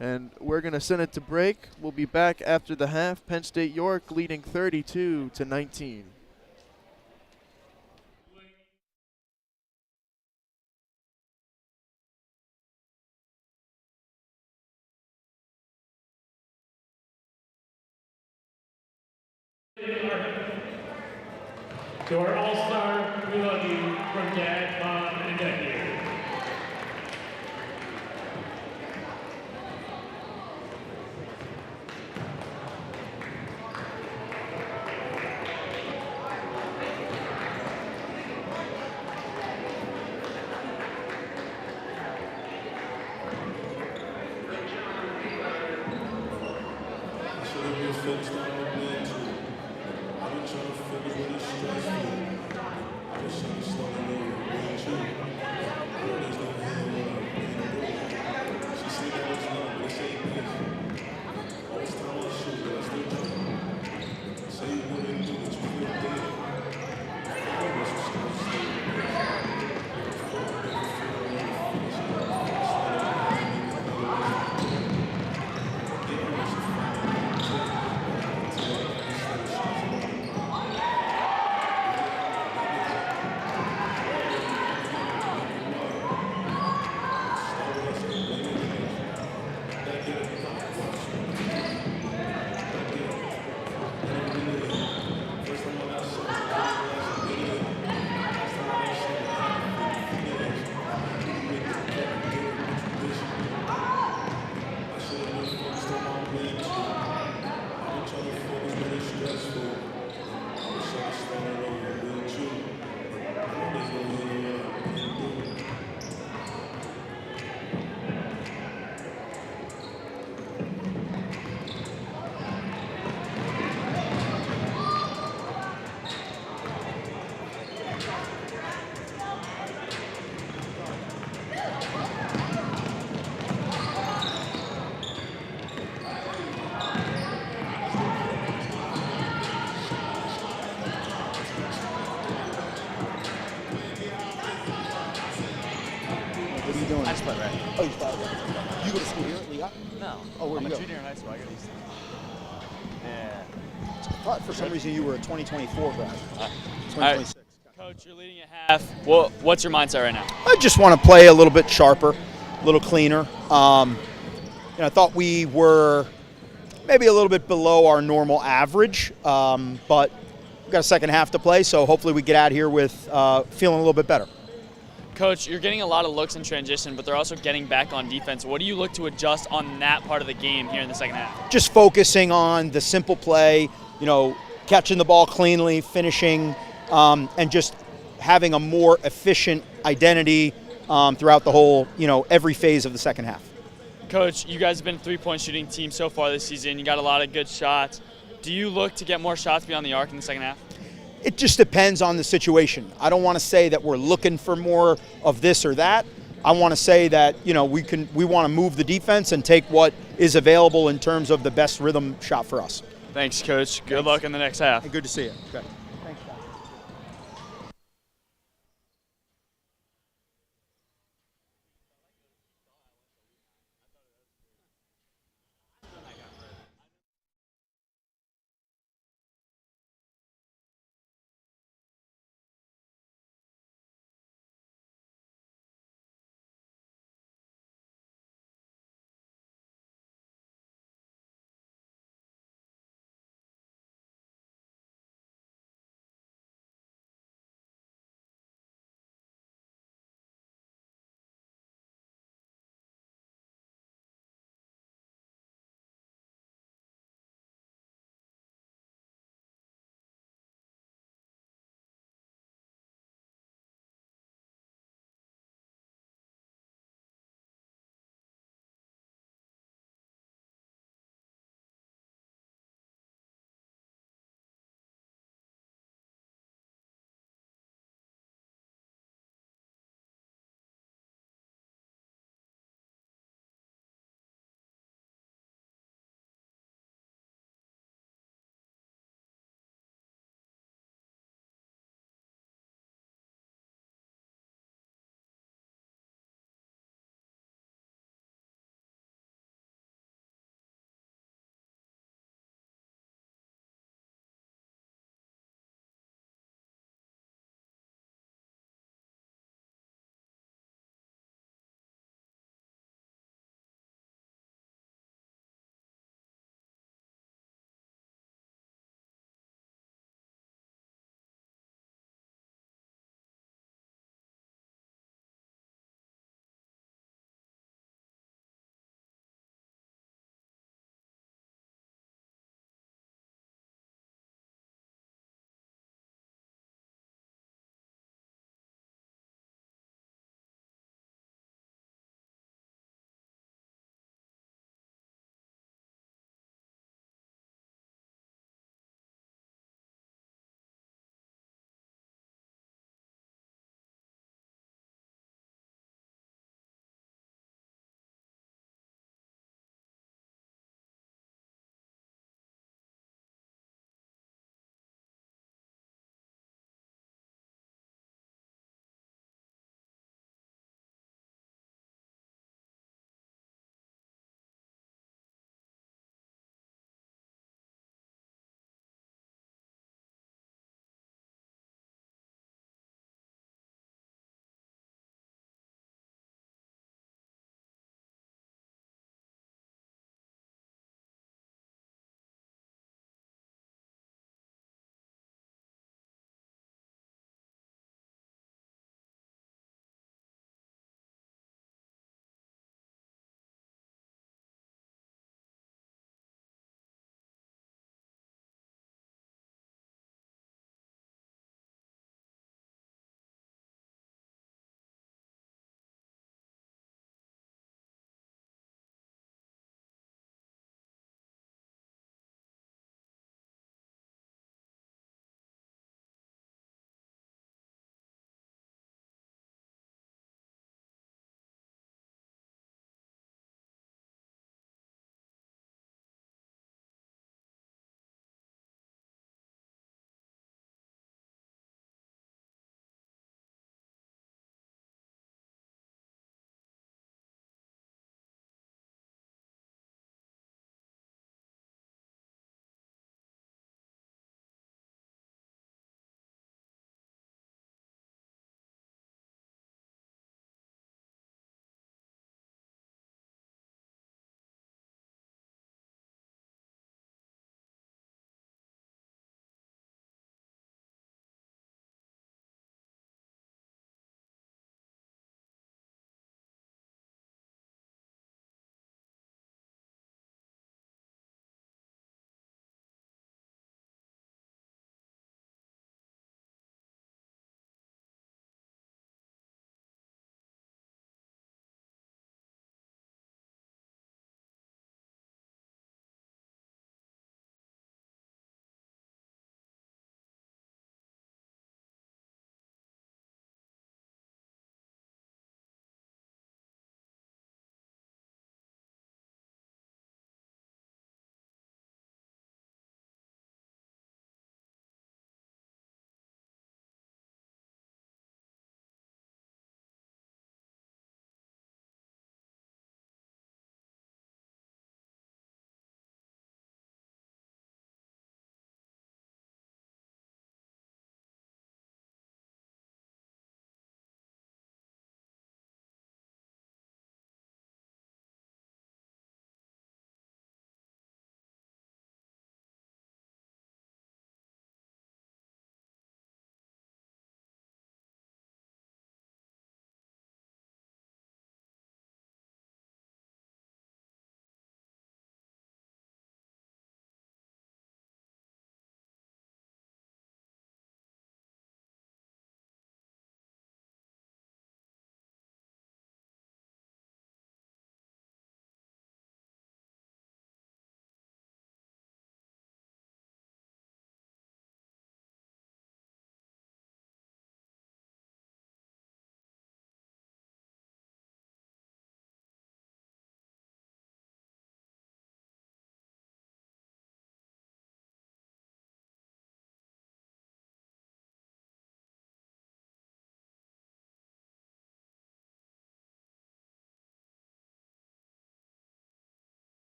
And we're going to send it to break. We'll be back after the half. Penn State York leading 32-19. To our all-star, we love you from Dad, Mom, and Nephew. Oh, you thought you go to school here at Lehigh? No. Oh, where I'm do a you go? junior in high school. I go to Easton. Yeah. I thought for some reason you were a 2024 grad. right. 2026. Coach, you're leading at half. What's your mindset right now? I just want to play a little bit sharper, a little cleaner. I thought we were maybe a little bit below our normal average, but we've got a second half to play, so hopefully we get out here with feeling a little bit better. Coach, you're getting a lot of looks in transition, but they're also getting back on defense. What do you look to adjust on that part of the game here in the second half? Just focusing on the simple play, catching the ball cleanly, finishing, and just having a more efficient identity throughout the whole, every phase of the second half. Coach, you guys have been a three-point shooting team so far this season. You got a lot of good shots. Do you look to get more shots beyond the arc in the second half? It just depends on the situation. I don't want to say that we're looking for more of this or that. I want to say that we want to move the defense and take what is available in terms of the best rhythm shot for us. Thanks, Coach. Good luck in the next half. And good to see you. Okay.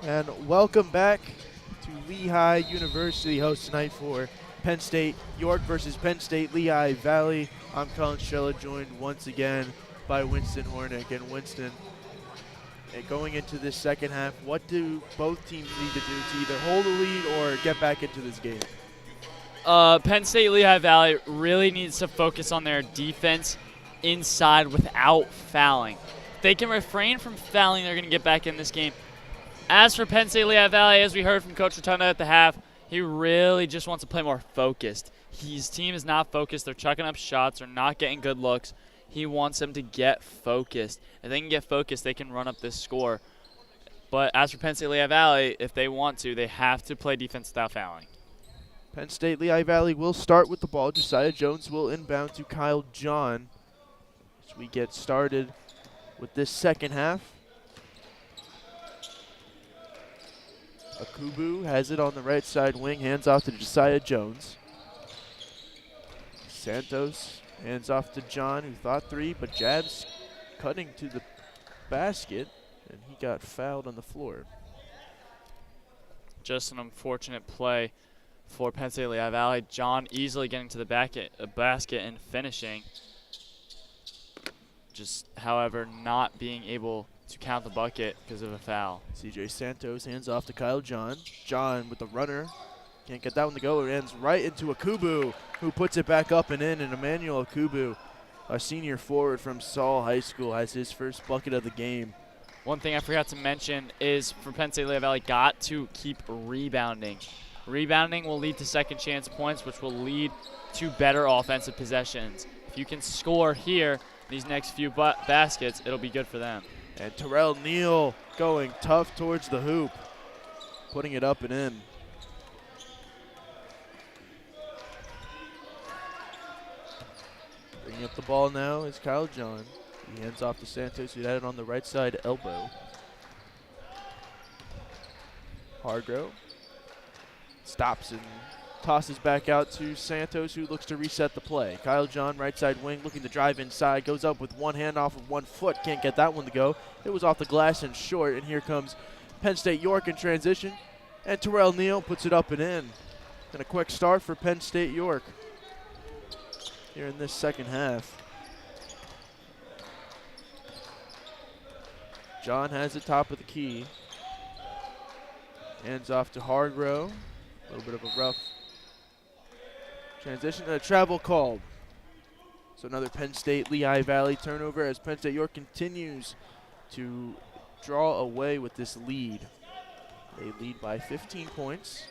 And welcome back to Lehigh University host tonight for Penn State York versus Penn State Lehigh Valley. I'm Colin Schella, joined once again by Winston Hornick. And Winston, going into this second half, what do both teams need to do to either hold a lead or get back into this game? Penn State Lehigh Valley really needs to focus on their defense inside without fouling. If they can refrain from fouling, they're going to get back in this game. As for Penn State Lehigh Valley, as we heard from Coach Rotunda at the half, he really just wants to play more focused. His team is not focused. They're chucking up shots. They're not getting good looks. He wants them to get focused. If they can get focused, they can run up this score. But as for Penn State Lehigh Valley, if they want to, they have to play defense without fouling. Penn State Lehigh Valley will start with the ball. Josiah Jones will inbound to Kyle John as we get started with this second half. Akubu has it on the right side wing, hands off to Josiah Jones. Santos hands off to John, who thought three, but jabs cutting to the basket, and he got fouled on the floor. Just an unfortunate play for Penn State Lehigh Valley. John easily getting to the basket and finishing. Just, however, not being able to count the bucket because of a foul. CJ Santos hands off to Kyle John. John with the runner. Can't get that one to go. It ends right into Akubu, who puts it back up and in. And Emmanuel Akubu, a senior forward from Saul High School, has his first bucket of the game. One thing I forgot to mention is for Penn State Lehigh Valley, got to keep rebounding. Rebounding will lead to second chance points, which will lead to better offensive possessions. If you can score here, these next few baskets, it'll be good for them. And Terrell Neal going tough towards the hoop, putting it up and in. Bringing up the ball now is Kyle John. He hands off to Santos, who had it on the right side elbow. Hargrove stops and tosses back out to Santos, who looks to reset the play. Kyle John, right side wing, looking to drive inside, goes up with one hand off of 1 foot, can't get that one to go. It was off the glass and short, and here comes Penn State York in transition, and Terrell Neal puts it up and in. And a quick start for Penn State York here in this second half. John has it top of the key. Hands off to Hargrove. A little bit of a rough transition, and a travel called. So another Penn State Lehigh Valley turnover as Penn State York continues to draw away with this lead. They lead by 15 points.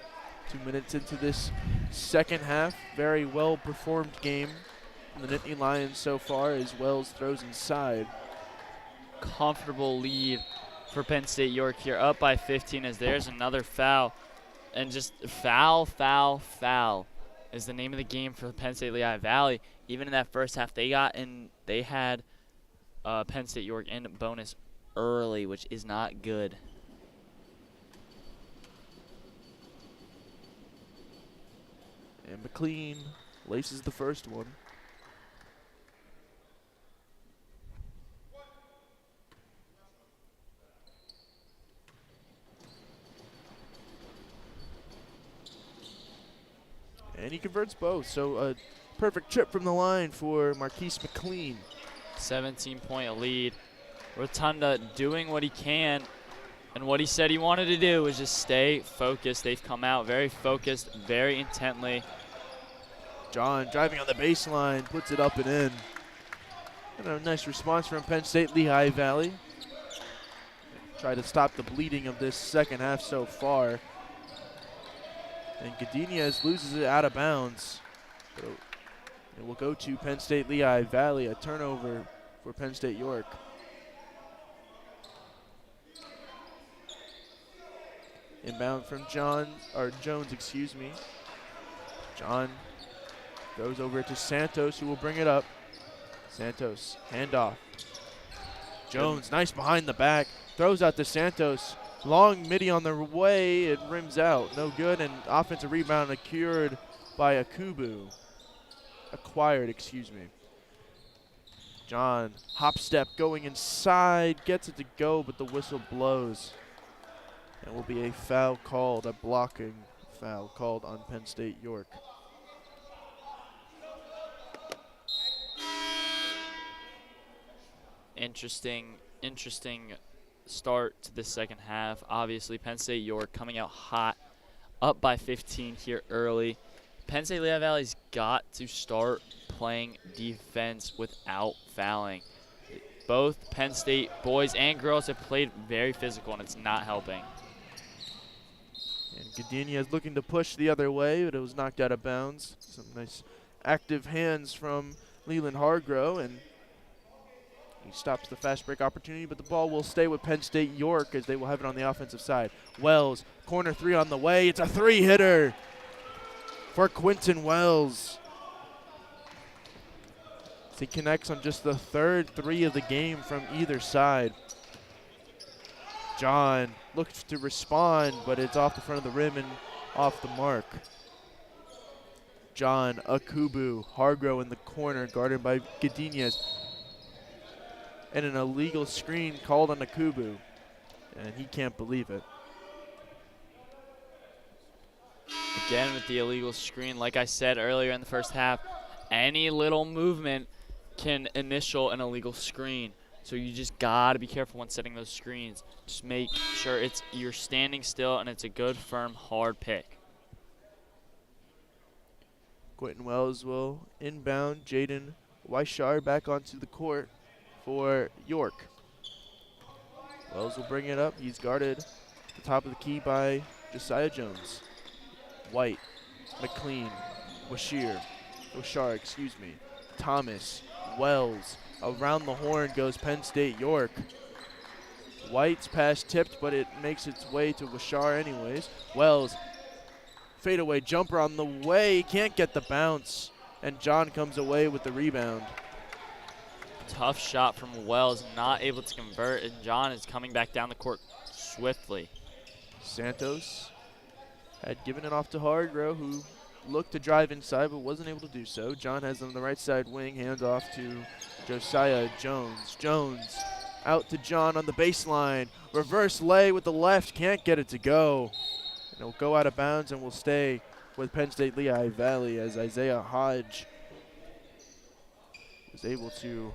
2 minutes into this second half. Very well performed game from the Nittany Lions so far as Wells throws inside. Comfortable lead for Penn State York here, up by 15 as there's another foul. And just foul, foul, foul is the name of the game for Penn State Lehigh Valley. Even in that first half, they had Penn State York in bonus early, which is not good. And McLean laces the first one. And he converts both, so a perfect trip from the line for Marquise McLean. 17-point lead. Rotunda doing what he can, and what he said he wanted to do was just stay focused. They've come out very focused, very intently. John driving on the baseline, puts it up and in. And a nice response from Penn State Lehigh Valley. Try to stop the bleeding of this second half so far. And Godinez loses it out of bounds. So it will go to Penn State Lehigh Valley, a turnover for Penn State York. Inbound from Jones, excuse me. John goes over to Santos, who will bring it up. Santos, handoff. Jones, nice behind the back, throws out to Santos. Long midi on the way, it rims out, no good, and offensive rebound acquired by Akubu. John, hop step going inside, gets it to go, but the whistle blows. And will be a foul called, a blocking foul called on Penn State York. Interesting start to the second half. Obviously, Penn State York coming out hot, up by 15 here early. Penn State Lehigh Valley's got to start playing defense without fouling. Both Penn State boys and girls have played very physical, and it's not helping. And Gardenia is looking to push the other way, but it was knocked out of bounds. Some nice active hands from Leland Hargrove, and he stops the fast break opportunity, but the ball will stay with Penn State York as they will have it on the offensive side. Wells, corner three on the way. It's a three-hitter for Quentin Wells. He connects on just the third three of the game from either side. John looks to respond, but it's off the front of the rim and off the mark. John Akubu, Hargrove in the corner, guarded by Godinez. And an illegal screen called on Akubu, and he can't believe it. Again with the illegal screen, like I said earlier in the first half, any little movement can initial an illegal screen. So you just gotta be careful when setting those screens. Just make sure you're standing still and it's a good, firm, hard pick. Quentin Wells will inbound. Jaden Weishar back onto the court for York. Wells will bring it up. He's guarded at the top of the key by Josiah Jones. White, McLean, Washar, Thomas, Wells. Around the horn goes Penn State York. White's pass tipped, but it makes its way to Washar anyways. Wells, fadeaway jumper on the way, can't get the bounce, and John comes away with the rebound. Tough shot from Wells, not able to convert, and John is coming back down the court swiftly. Santos had given it off to Hargrove, who looked to drive inside but wasn't able to do so. John has on the right side wing, hands off to Josiah Jones. Jones out to John on the baseline. Reverse lay with the left, can't get it to go. And it'll go out of bounds and will stay with Penn State Lehigh Valley as Isaiah Hodge was able to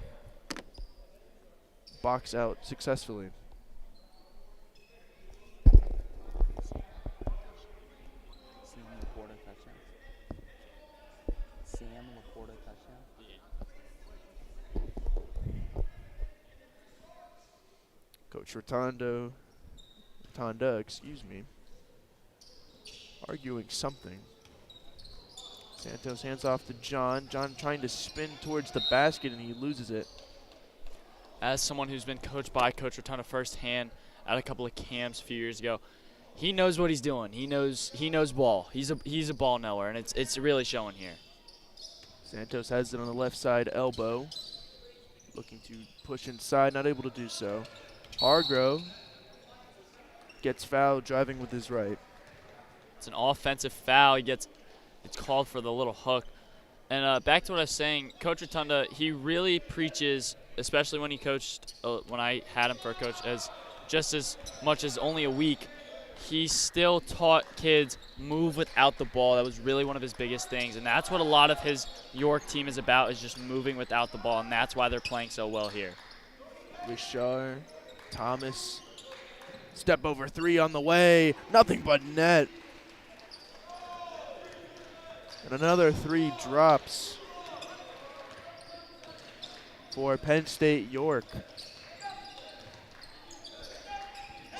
box out successfully. Coach Rotonda, arguing something. Santos hands off to John. John trying to spin towards the basket, and he loses it. As someone who's been coached by Coach Rotonda firsthand at a couple of camps a few years ago, he knows what he's doing. He knows ball. He's a ball knower, and it's really showing here. Santos has it on the left side elbow, looking to push inside, not able to do so. Hargrove gets fouled driving with his right. It's an offensive foul. It's called for the little hook. And back to what I was saying, Coach Rotunda, he really preaches, especially when he coached, when I had him for a coach, as just as much as only a week, he still taught kids move without the ball. That was really one of his biggest things. And that's what a lot of his York team is about, is just moving without the ball. And that's why they're playing so well here. Wishar, Thomas, step over three on the way, nothing but net. And another three drops for Penn State York.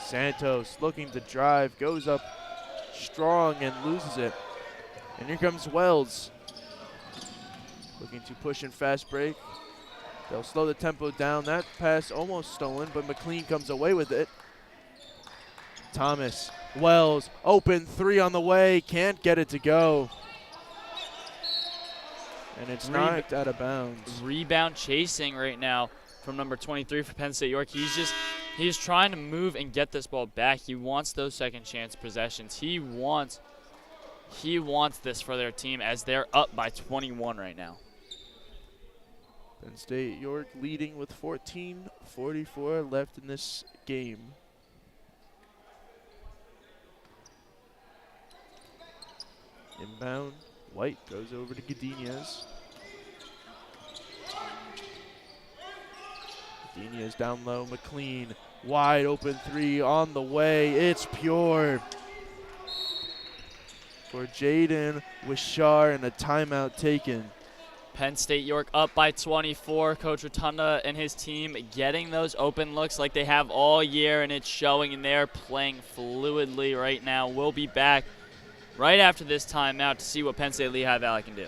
Santos looking to drive, goes up strong and loses it. And here comes Wells, looking to push and fast break. They'll slow the tempo down. That pass almost stolen, but McLean comes away with it. Thomas, Wells, open three on the way, can't get it to go. And it's knocked out of bounds. Rebound chasing right now from number 23 for Penn State York. He's trying to move and get this ball back. He wants those second chance possessions. He wants this for their team as they're up by 21 right now. Penn State York leading with 14:44 left in this game. Inbound. White goes over to Godinez. Godinez down low. McLean. Wide open three on the way. It's pure for Jaden Wishar, and a timeout taken. Penn State York up by 24. Coach Rotunda and his team getting those open looks like they have all year, and it's showing, and they're playing fluidly right now. We'll be back right after this timeout to see what Penn State Lehigh Valley can do.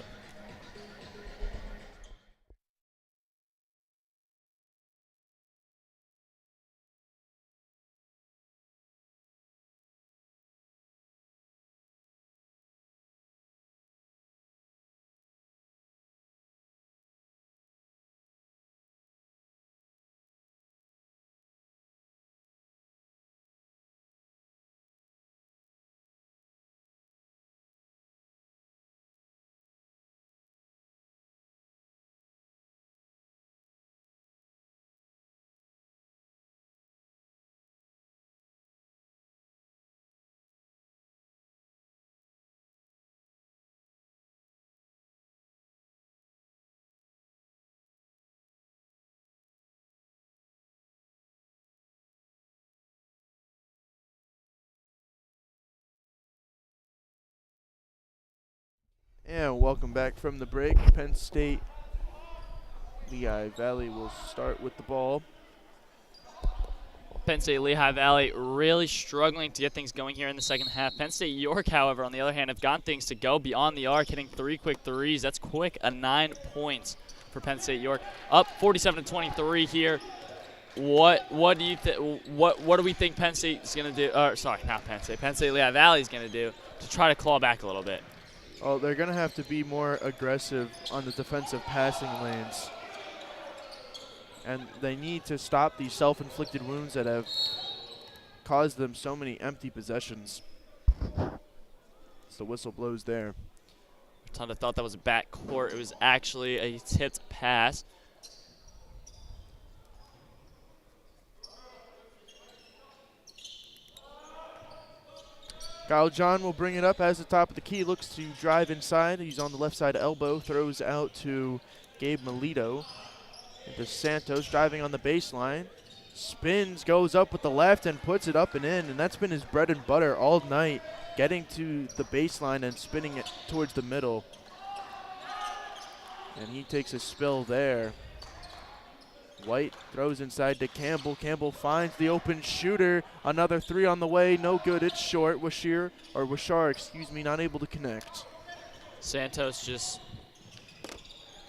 And welcome back from the break. Penn State Lehigh Valley will start with the ball. Penn State Lehigh Valley really struggling to get things going here in the second half. Penn State York, however, on the other hand, have gotten things to go beyond the arc, hitting 3 quick threes. That's quick, 9 points for Penn State York. Up 47-23 here. What do you what do we think Penn State's going to do? Sorry, not Penn State. Penn State Lehigh Valley is going to do to try to claw back a little bit? Oh, they're going to have to be more aggressive on the defensive passing lanes. And they need to stop these self-inflicted wounds that have caused them so many empty possessions. As the whistle blows there. Rotunda thought that was a back court. It was actually a tipped pass. Kyle John will bring it up as the top of the key, looks to drive inside. He's on the left side elbow, throws out to Gabe Melito. Into Santos driving on the baseline. Spins, goes up with the left and puts it up and in, and that's been his bread and butter all night, getting to the baseline and spinning it towards the middle. And he takes a spill there. White throws inside to Campbell. Campbell finds the open shooter. Another three on the way. No good. It's short. Wishar, not able to connect. Santos just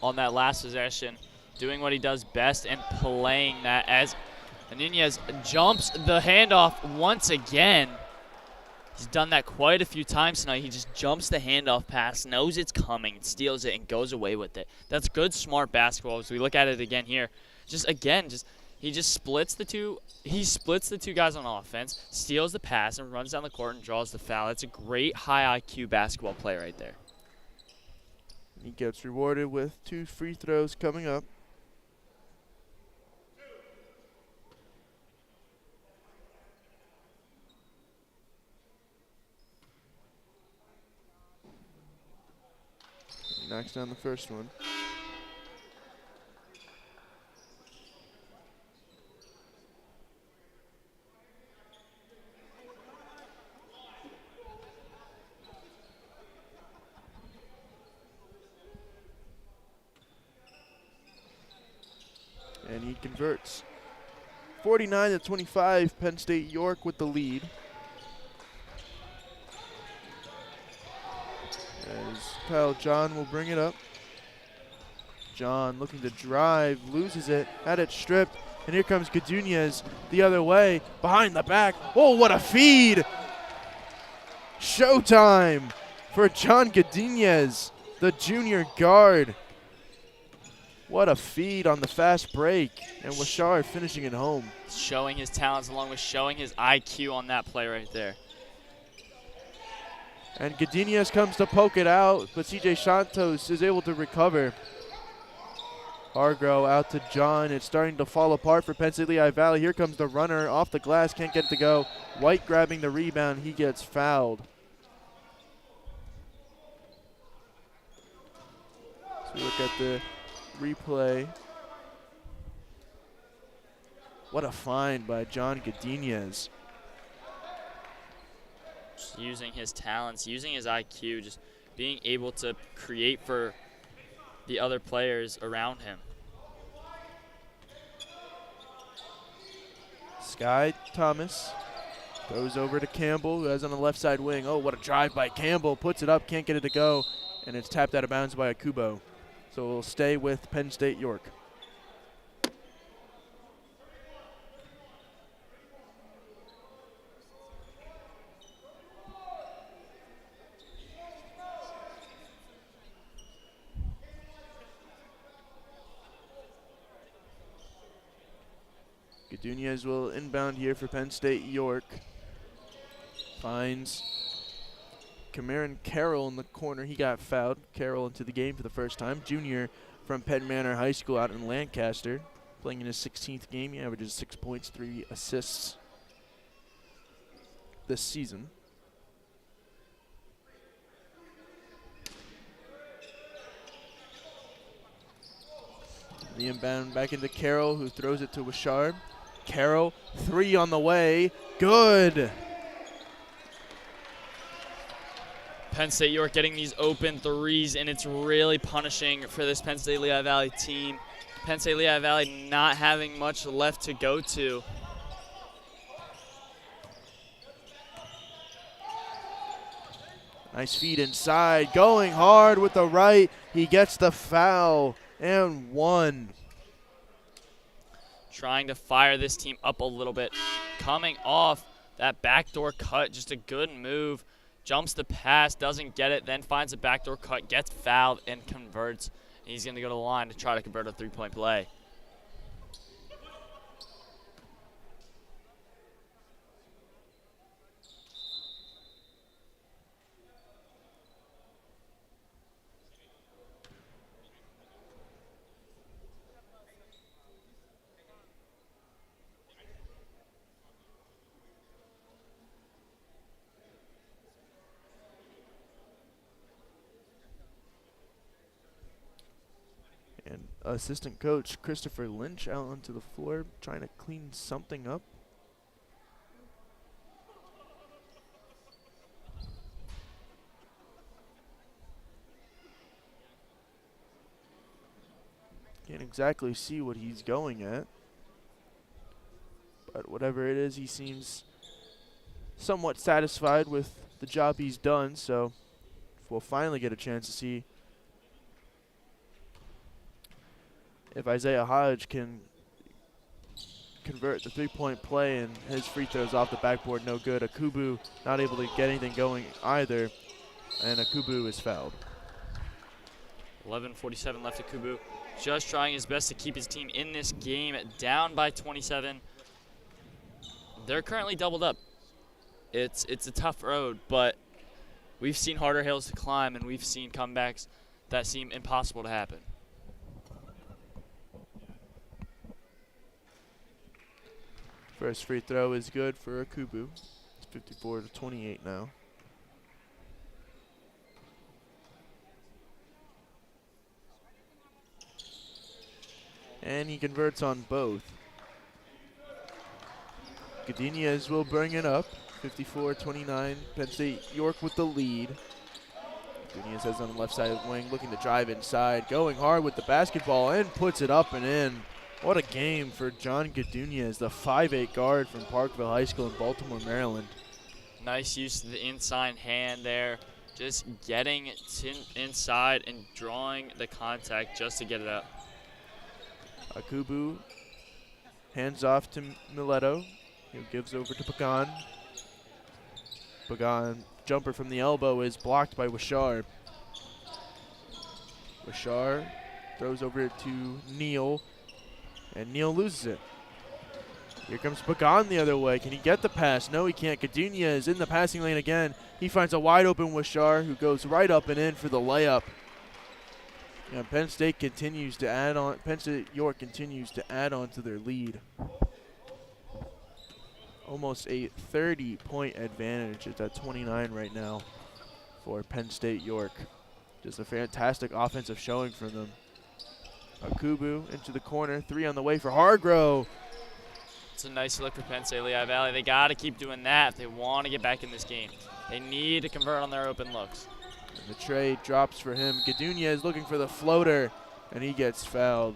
on that last possession, doing what he does best and playing that as Nunez jumps the handoff once again. He's done that quite a few times tonight. He just jumps the handoff pass, knows it's coming, steals it, and goes away with it. That's good, smart basketball. As we look at it again here, he just splits the two. He splits the two guys on offense, steals the pass, and runs down the court and draws the foul. That's a great high IQ basketball play right there. He gets rewarded with 2 free throws coming up. He knocks down the first one. And he converts. 49-25, Penn State York with the lead. As Kyle John will bring it up. John looking to drive, loses it, had it stripped, and here comes Godinez the other way, behind the back. Oh, what a feed! Showtime for John Godinez, the junior guard. What a feed on the fast break, and Wishar finishing it home. Showing his talents along with showing his IQ on that play right there. And Godinez comes to poke it out, but CJ Santos is able to recover. Hargrove out to John. It's starting to fall apart for Penn State Lehigh Valley. Here comes the runner off the glass, can't get it to go. White grabbing the rebound, he gets fouled. So we look at the replay. What a find by John Godinez. Just using his talents, using his IQ, just being able to create for the other players around him. Sky Thomas throws over to Campbell, who has on the left side wing. Oh, what a drive by Campbell. Puts it up, can't get it to go, and it's tapped out of bounds by Akubo. So we'll stay with Penn State York. Godinez will inbound here for Penn State York. Finds Cameron Carroll in the corner. He got fouled. Carroll into the game for the first time. Junior from Penn Manor High School out in Lancaster. Playing in his 16th game. He averages 6 points, 3 assists this season. The inbound back into Carroll, who throws it to Wishard. Carroll, 3 on the way. Good. Penn State York getting these open threes, and it's really punishing for this Penn State Lehigh Valley team. Penn State Lehigh Valley not having much left to go to. Nice feed inside, going hard with the right. He gets the foul and 1. Trying to fire this team up a little bit. Coming off that backdoor cut, just a good move. Jumps the pass, doesn't get it, then finds a backdoor cut, gets fouled, and converts. And he's going to go to the line to try to convert a three-point play. And assistant coach Christopher Lynch out onto the floor trying to clean something up. Can't exactly see what he's going at. But whatever it is, he seems somewhat satisfied with the job he's done. So we'll finally get a chance to see if Isaiah Hodge can convert the three-point play, and his free throws off the backboard, no good. Akubu not able to get anything going either, and Akubu is fouled. 11:47 left to Kubu. Just trying his best to keep his team in this game, down by 27. They're currently doubled up. It's a tough road, but we've seen harder hills to climb, and we've seen comebacks that seem impossible to happen. First free throw is good for Akubu. It's 54-28 now. And he converts on both. Godinez will bring it up. 54-29. Penn State York with the lead. Godinez has on the left side of the wing, looking to drive inside, going hard with the basketball, and puts it up and in. What a game for John Godinez, the 5'8 guard from Parkville High School in Baltimore, Maryland. Nice use of the inside hand there. Just getting inside and drawing the contact just to get it up. Akubu hands off to Mileto, who gives over to Pagan. Pagan, jumper from the elbow, is blocked by Wishar. Wishar throws over to Neal, and Neal loses it. Here comes Pagan the other way. Can he get the pass? No, he can't. Godinez is in the passing lane again. He finds a wide open Wishar, who goes right up and in for the layup. And Penn State continues to add on. Penn State York continues to add on to their lead. Almost a 30-point advantage. It's at 29 right now for Penn State York. Just a fantastic offensive showing from them. Akubu into the corner. 3 on the way for Hargrove. It's a nice look for Penn State Lehigh Valley. They got to keep doing that if they want to get back in this game. They need to convert on their open looks. And the tray drops for him. Gadunia is looking for the floater, and he gets fouled.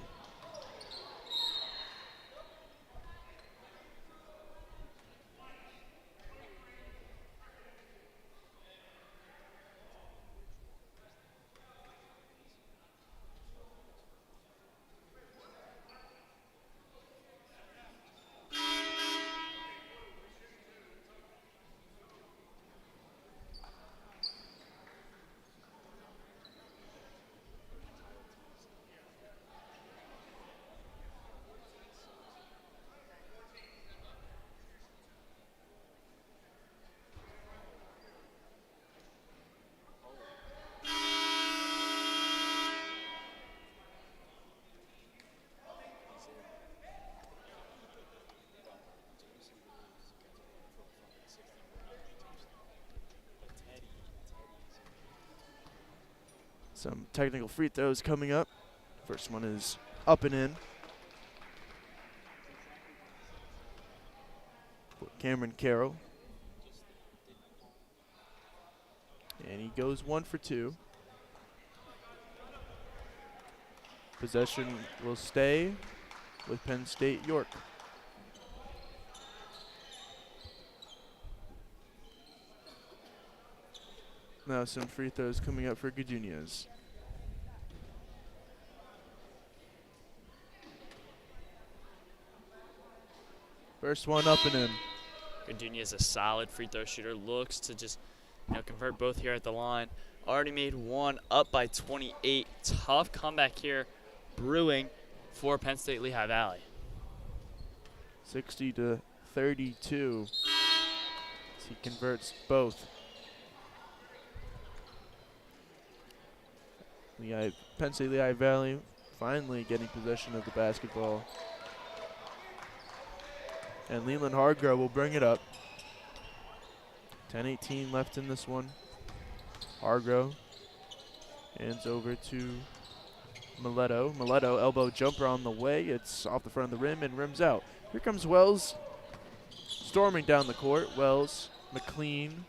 Some technical free throws coming up. First one is up and in. For Cameron Carroll. And he goes 1 for 2. Possession will stay with Penn State York. Now some free throws coming up for Gadunias. First one up and in. Gadunia is a solid free throw shooter. Looks to just convert both here at the line. Already made one, up by 28. Tough comeback here brewing for Penn State Lehigh Valley. 60 to 32. As he converts both. Penn State Lehigh Valley finally getting possession of the basketball. And Leland Hargrove will bring it up. 10:18 left in this one. Hargrove hands over to Mileto. Mileto, elbow jumper on the way. It's off the front of the rim and rims out. Here comes Wells storming down the court. Wells, McLean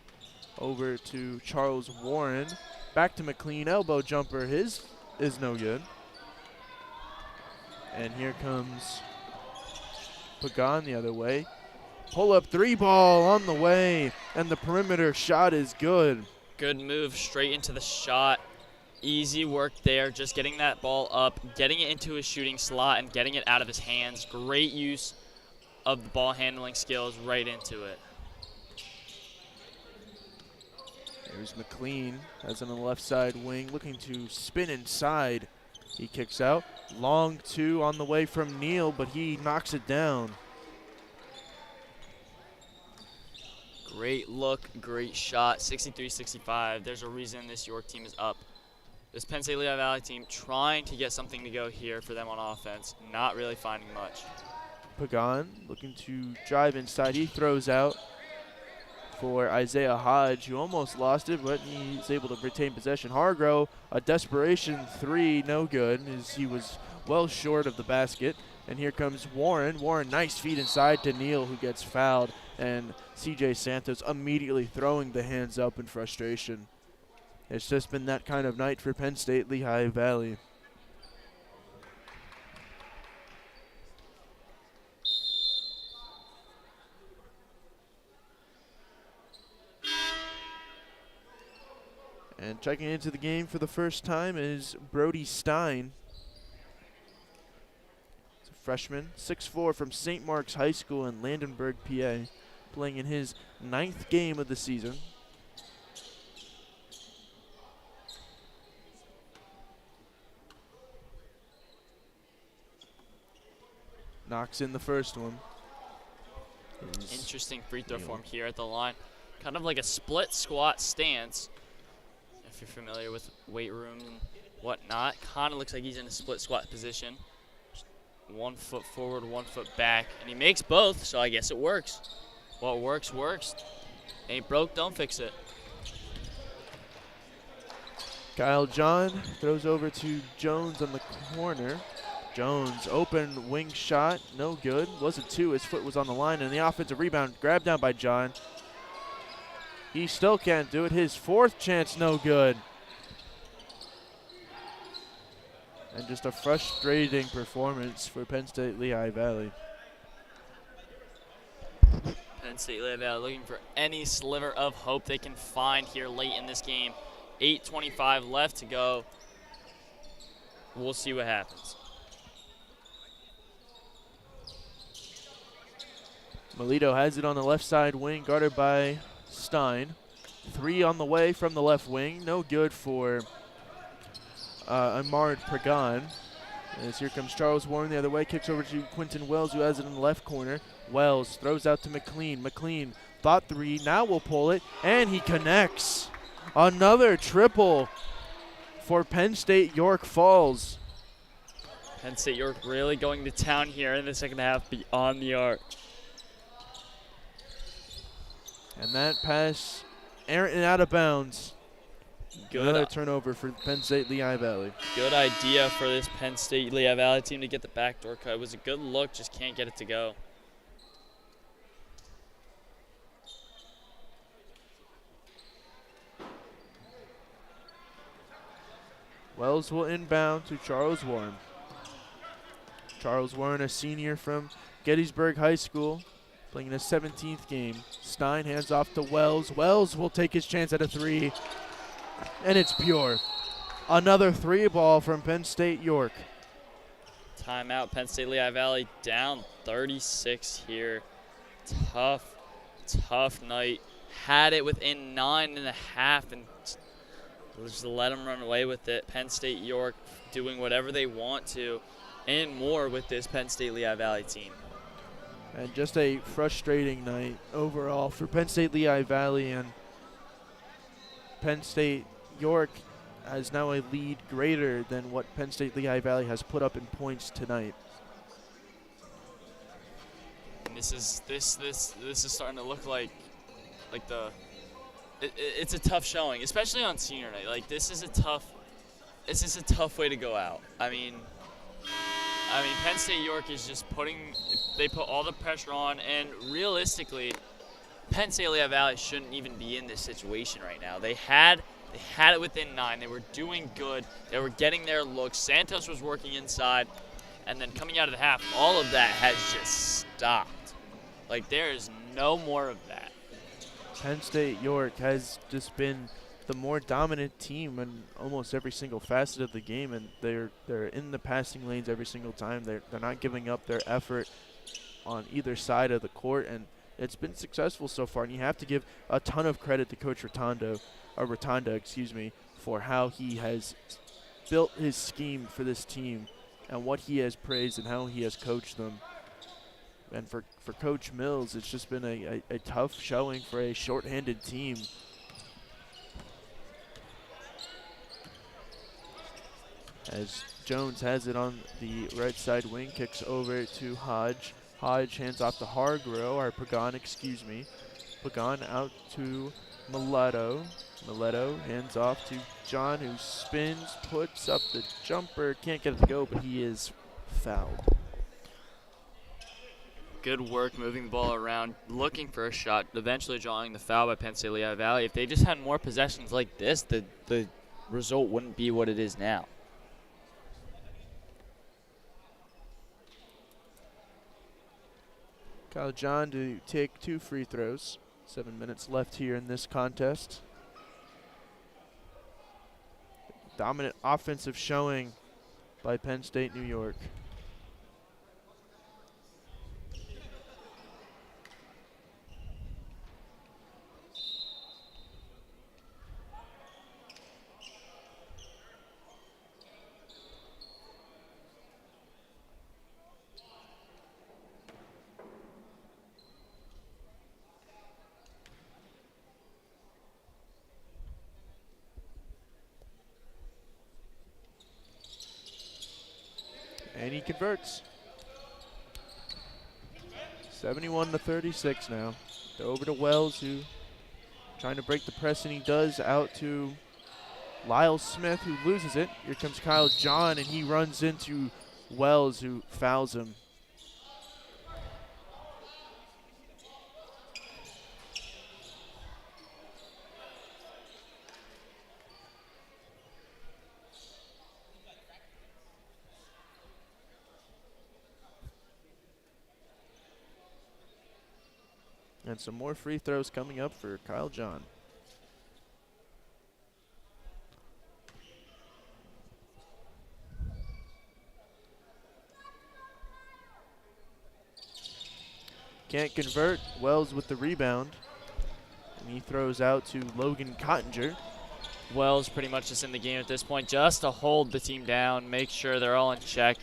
over to Charles Warren. Back to McLean, elbow jumper. His is no good. And here comes Pagan the other way. Pull-up 3 ball on the way, and the perimeter shot is good. Good move straight into the shot. Easy work there, just getting that ball up, getting it into his shooting slot, and getting it out of his hands. Great use of the ball handling skills right into it. Here's McLean, as on the left side wing, looking to spin inside. He kicks out. Long 2 on the way from Neal, but he knocks it down. Great look, great shot, 63-65. There's a reason this York team is up. This Penn State Lehigh Valley team trying to get something to go here for them on offense, not really finding much. Pagan looking to drive inside. He throws out for Isaiah Hodge, who almost lost it, but he's able to retain possession. Hargrove, a desperation 3, no good, as he was well short of the basket. And here comes Warren. Warren, nice feed inside to Neal, who gets fouled. And CJ Santos immediately throwing the hands up in frustration. It's just been that kind of night for Penn State Lehigh Valley. And checking into the game for the first time is Brody Stein. He's a freshman, 6'4", from St. Mark's High School in Landenberg, PA, playing in his 9th game of the season. Knocks in the first one. Interesting free throw form here at the line. Kind of like a split squat stance. If you're familiar with weight rooms and whatnot, kind of looks like he's in a split squat position. Just 1 foot forward, 1 foot back, and he makes both, so I guess it works. What works, works. Ain't broke, don't fix it. Kyle John throws over to Jones on the corner. Jones, open wing shot, no good. Wasn't two, his foot was on the line, and the offensive rebound grabbed down by John. He still can't do it. His fourth chance, no good. And just a frustrating performance for Penn State Lehigh Valley. Penn State Lehigh Valley looking for any sliver of hope they can find here late in this game. 8:25 left to go. We'll see what happens. Melito has it on the left side wing, guarded by Stein. Three on the way from the left wing. No good for Amard Pagan. As here comes Charles Warren the other way. Kicks over to Quentin Wells, who has it in the left corner. Wells throws out to McLean. McLean thought three. Now will pull it. And he connects. Another triple for Penn State York Falls. Penn State York really going to town here in the second half beyond the arc. And that pass errant and out of bounds. Good. Another turnover for Penn State Lehigh Valley. Good idea for this Penn State Lehigh Valley team to get the backdoor cut. It was a good look, just can't get it to go. Wells will inbound to Charles Warren. Charles Warren, a senior from Gettysburg High School, playing in his 17th game. Stein hands off to Wells. Wells will take his chance at a three, and it's pure. Another three ball from Penn State York. Timeout, Penn State Lehigh Valley down 36 here. Tough night. Had it within 9.5 and just let them run away with it. Penn State York doing whatever they want to and more with this Penn State Lehigh Valley team. And just a frustrating night overall for Penn State Lehigh Valley, and Penn State York has now a lead greater than what Penn State Lehigh Valley has put up in points tonight. And this is starting to look like it's a tough showing, especially on senior night. Like this is a tough way to go out. I mean Penn State York is just they put all the pressure on, and realistically, Penn State Lehigh Valley shouldn't even be in this situation right now. They had it within 9. They were doing good. They were getting their looks. Santos was working inside, and then coming out of the half, all of that has just stopped. Like there is no more of that. Penn State York has just been the more dominant team in almost every single facet of the game, and they're in the passing lanes every single time. They're not giving up their effort on either side of the court, and it's been successful so far. And you have to give a ton of credit to Coach Rotunda, for how he has built his scheme for this team and what he has praised and how he has coached them. And for Coach Mills, it's just been a tough showing for a shorthanded team. As Jones has it on the right side wing, kicks over to Hodge. Hodge hands off to Pagan, Pagan out to Mileto. Mileto hands off to John, who spins, puts up the jumper. Can't get it to go, but he is fouled. Good work moving the ball around, looking for a shot, eventually drawing the foul by Penn State Lehigh Valley. If they just had more possessions like this, the result wouldn't be what it is now. Kyle John to take 2 free throws. 7 minutes left here in this contest. Dominant offensive showing by Penn State New York. And he converts. 71-36 now. Over to Wells, who trying to break the press, and he does, out to Lyle Smith, who loses it. Here comes Kyle John, and he runs into Wells, who fouls him. And some more free throws coming up for Kyle John. Can't convert. Wells with the rebound. And he throws out to Logan Cottinger. Wells pretty much just in the game at this point, just to hold the team down, make sure they're all in check,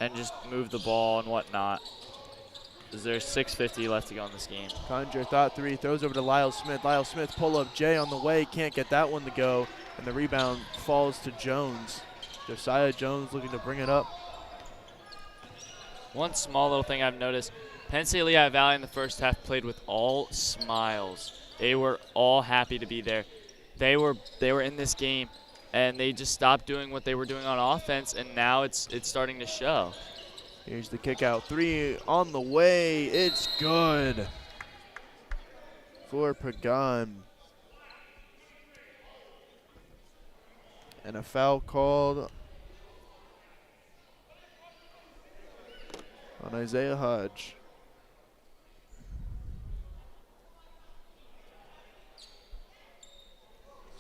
and just move the ball and whatnot. There's 6:50 left to go in this game. Cottinger thought three, throws over to Lyle Smith. Lyle Smith pull up Jay on the way, can't get that one to go, and the rebound falls to Jones. Josiah Jones looking to bring it up. One small little thing I've noticed, Penn State Lehigh Valley in the first half played with all smiles. They were all happy to be there. They were in this game, and they just stopped doing what they were doing on offense, and now it's starting to show. Here's the kick out three on the way. It's good for Pagan. And a foul called on Isaiah Hodge.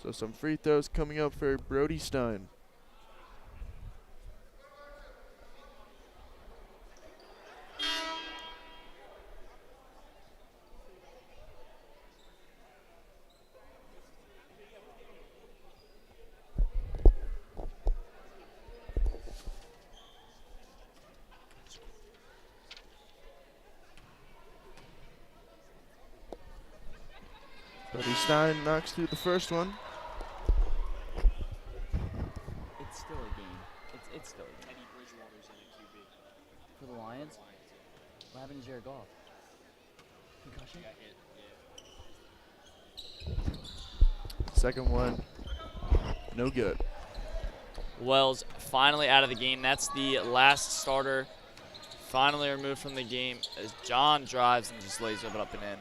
So some free throws coming up for Brody Stein. Brody Stein knocks through the first one. It's still a game. It's still a game. Eddie Bridgewater's in a QB. For the Lions? What happened to Jared Goff? Concussion? Second one, no good. Wells finally out of the game. That's the last starter finally removed from the game as John drives and just lays it up and in.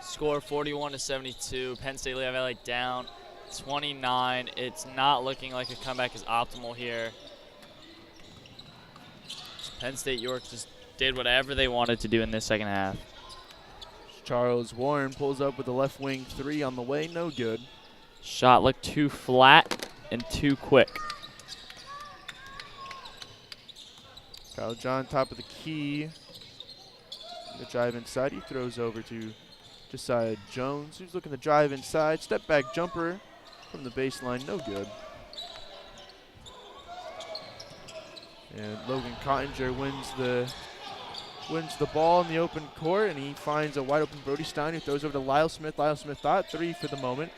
Score 41-72. Penn State Lehigh Valley down 29. It's not looking like a comeback is optimal here. Penn State York just did whatever they wanted to do in this second half. Charles Warren pulls up with a left wing three on the way, no good. Shot looked too flat and too quick. Kyle John, top of the key. The drive inside, he throws over to Josiah Jones, who's looking to drive inside. Step back jumper from the baseline, no good. And Logan Cottinger wins the ball in the open court, and he finds a wide open Brody Stein, who throws over to Lyle Smith. Lyle Smith thought three for the moment.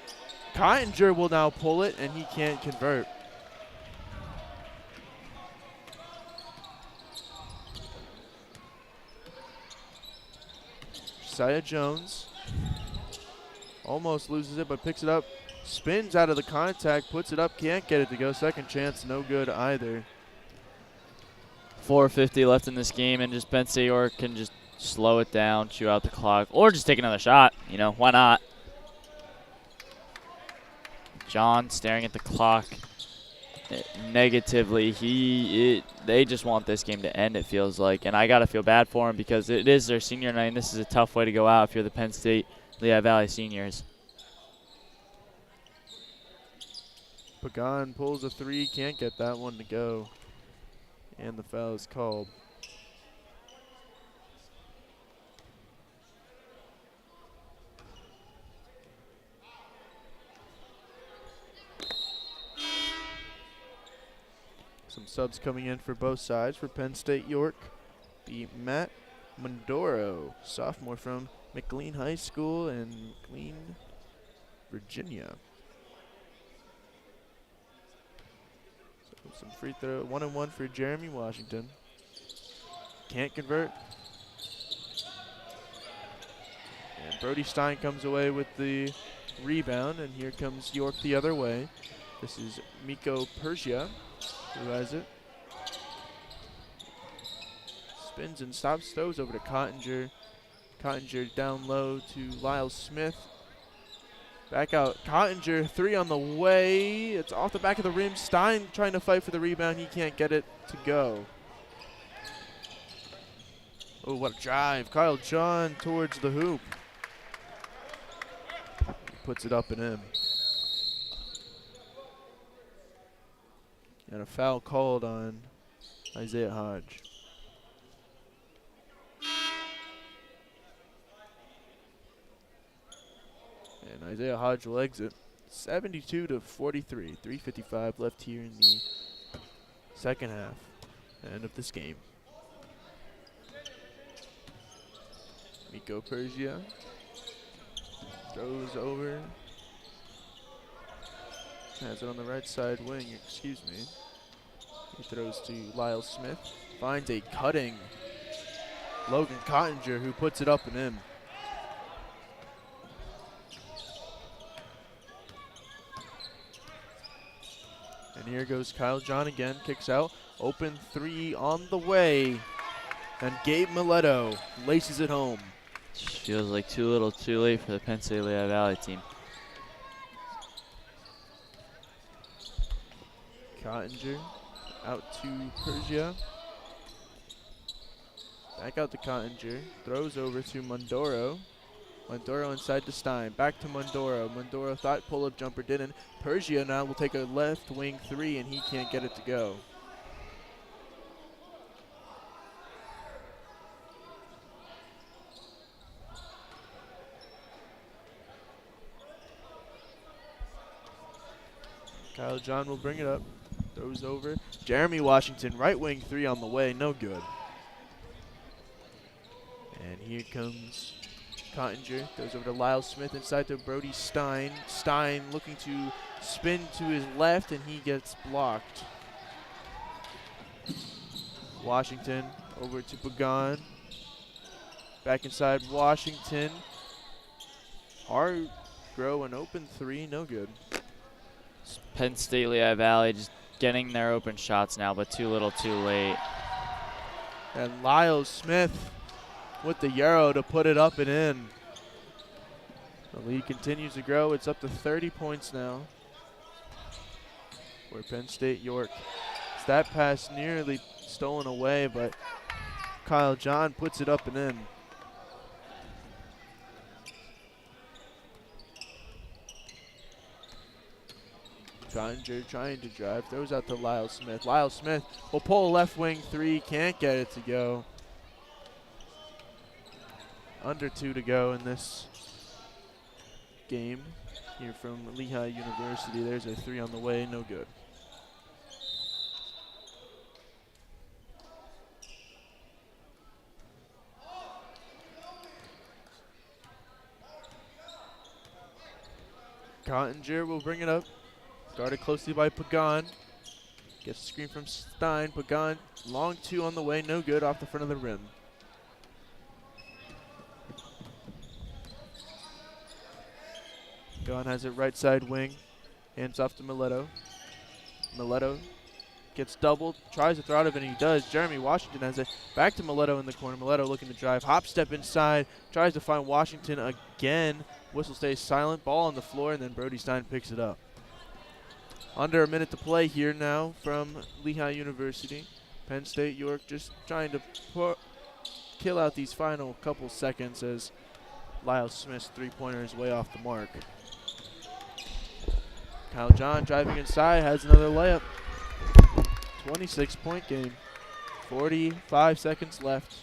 Cottinger will now pull it, and he can't convert. Josiah Jones almost loses it, but picks it up, spins out of the contact, puts it up, can't get it to go. Second chance, no good either. 4:50 left in this game, and just Penn State York can just slow it down, chew out the clock, or just take another shot. You know, why not? John staring at the clock negatively. They just want this game to end, it feels like, and I gotta feel bad for him because it is their senior night, and this is a tough way to go out if you're the Penn State Lehigh Valley seniors. Pagan pulls a three, can't get that one to go. And the foul is called. Some subs coming in for both sides. For Penn State York, be Matt Mondoro, sophomore from McLean High School in McLean, Virginia. Some free throw, 1-and-1 for Jeremy Washington. Can't convert. And Brody Stein comes away with the rebound, and here comes York the other way. This is Miko Persia who has it. Spins and stops, throws over to Cottinger. Cottinger down low to Lyle Smith. Back out, Cottinger, 3 on the way. It's off the back of the rim. Stein trying to fight for the rebound. He can't get it to go. Oh, what a drive. Kyle John towards the hoop. Puts it up and in. And a foul called on Isaiah Hodge. And Isaiah Hodge will exit 72-43. 3:55 left here in the second half. End of this game. Miko Persia throws over. Has it on the right side wing, excuse me. He throws to Lyle Smith. Finds a cutting Logan Cottinger, who puts it up and in. And here goes Kyle John again, kicks out. Open 3 on the way. And Gabe Mileto laces it home. Feels like too little too late for the Penn State Lehigh Valley team. Cottinger out to Persia. Back out to Cottinger. Throws over to Mondoro. Mondoro inside to Stein. Back to Mondoro. Mondoro thought pull-up jumper didn't. Persia now will take a left wing 3 and he can't get it to go. Kyle John will bring it up. Throws over. Jeremy Washington, right wing 3 on the way, no good. And here comes Cottinger. Throws over to Lyle Smith inside to Brody Stein. Stein looking to spin to his left and he gets blocked. Washington over to Pagan. Back inside Washington. Hargrow, an open 3, no good. Penn State Lehigh Valley just getting their open shots now, but too little too late. And Lyle Smith with the Euro to put it up and in. The lead continues to grow. It's up to 30 points now for Penn State York. That pass nearly stolen away, but Kyle John puts it up and in. Cottinger trying to drive, throws out to Lyle Smith. Lyle Smith will pull a left wing 3, can't get it to go. Under 2 to go in this game here from Lehigh University. There's a 3 on the way, no good. Cottinger will bring it up. Guarded closely by Pagan. Gets a screen from Stein. Pagan, long 2 on the way, no good, off the front of the rim. Pagan has it right side wing. Hands off to Mileto. Mileto gets doubled, tries to throw out of it, and he does. Jeremy Washington has it back to Mileto in the corner. Mileto looking to drive. Hop step inside, tries to find Washington again. Whistle stays silent, ball on the floor, and then Brody Stein picks it up. Under a minute to play here now from Lehigh University. Penn State York just trying to kill out these final couple seconds as Lyle Smith's 3-pointer is way off the mark. Kyle John driving inside, has another layup. 26-point game. 45 seconds left.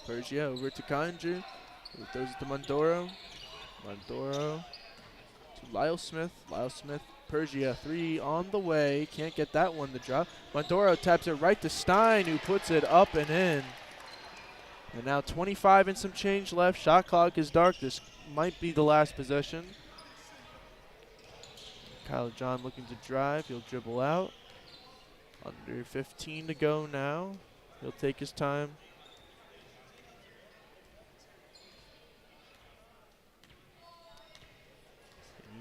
Persia over to Cottinger. Throws it to Mondoro. Mondoro to Lyle Smith. Lyle Smith, Persia, 3 on the way. Can't get that one to drop. Mondoro taps it right to Stein, who puts it up and in. And now 25 and some change left. Shot clock is dark. This might be the last possession. Kyle John looking to drive. He'll dribble out. Under 15 to go now. He'll take his time.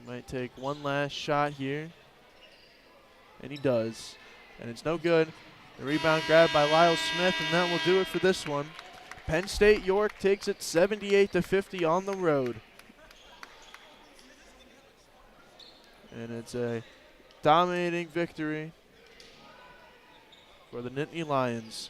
He might take one last shot here. And he does. And it's no good. The rebound grabbed by Lyle Smith, and that will do it for this one. Penn State York takes it 78-50 on the road. And it's a dominating victory for the Nittany Lions.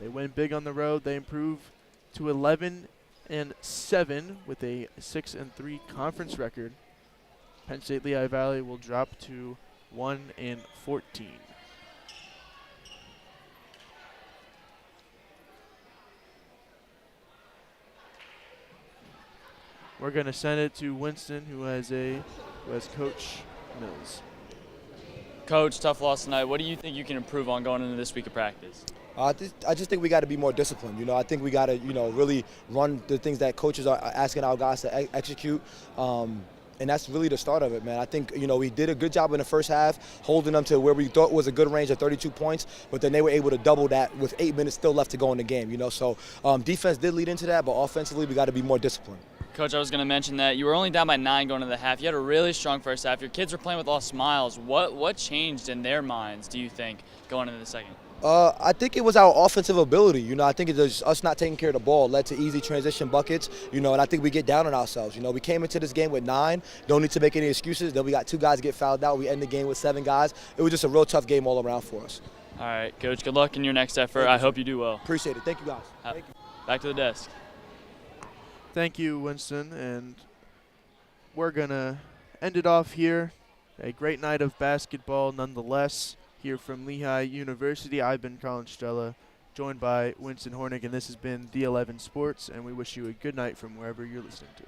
They win big on the road. They improve to 11-7 with a 6-3 conference record. Penn State Lehigh Valley will drop to 1-14. We're going to send it to Winston, who has Coach Mills. Coach, tough loss tonight. What do you think you can improve on going into this week of practice? I just think we got to be more disciplined. I think we got to, really run the things that coaches are asking our guys to execute. And that's really the start of it, man. I think, we did a good job in the first half, holding them to where we thought was a good range of 32 points, but then they were able to double that with 8 minutes still left to go in the game, So defense did lead into that, but offensively we got to be more disciplined. Coach, I was going to mention that you were only down by 9 going into the half. You had a really strong first half. Your kids were playing with all smiles. What changed in their minds, do you think, going into the second? I think it was our offensive ability. I think it's us not taking care of the ball led to easy transition buckets, and I think we get down on ourselves. We came into this game with 9, don't need to make any excuses. Then we got 2 guys get fouled out. We end the game with 7 guys. It was just a real tough game all around for us. All right, Coach, good luck in your next effort. I hope you do well. Appreciate it. Thank you, guys. Thank you. Back to the desk. Thank you, Winston, and we're going to end it off here. A great night of basketball nonetheless. Here from Lehigh University, I've been Colin Stella, joined by Winston Hornick, and this has been The 11 Sports, and we wish you a good night from wherever you're listening to.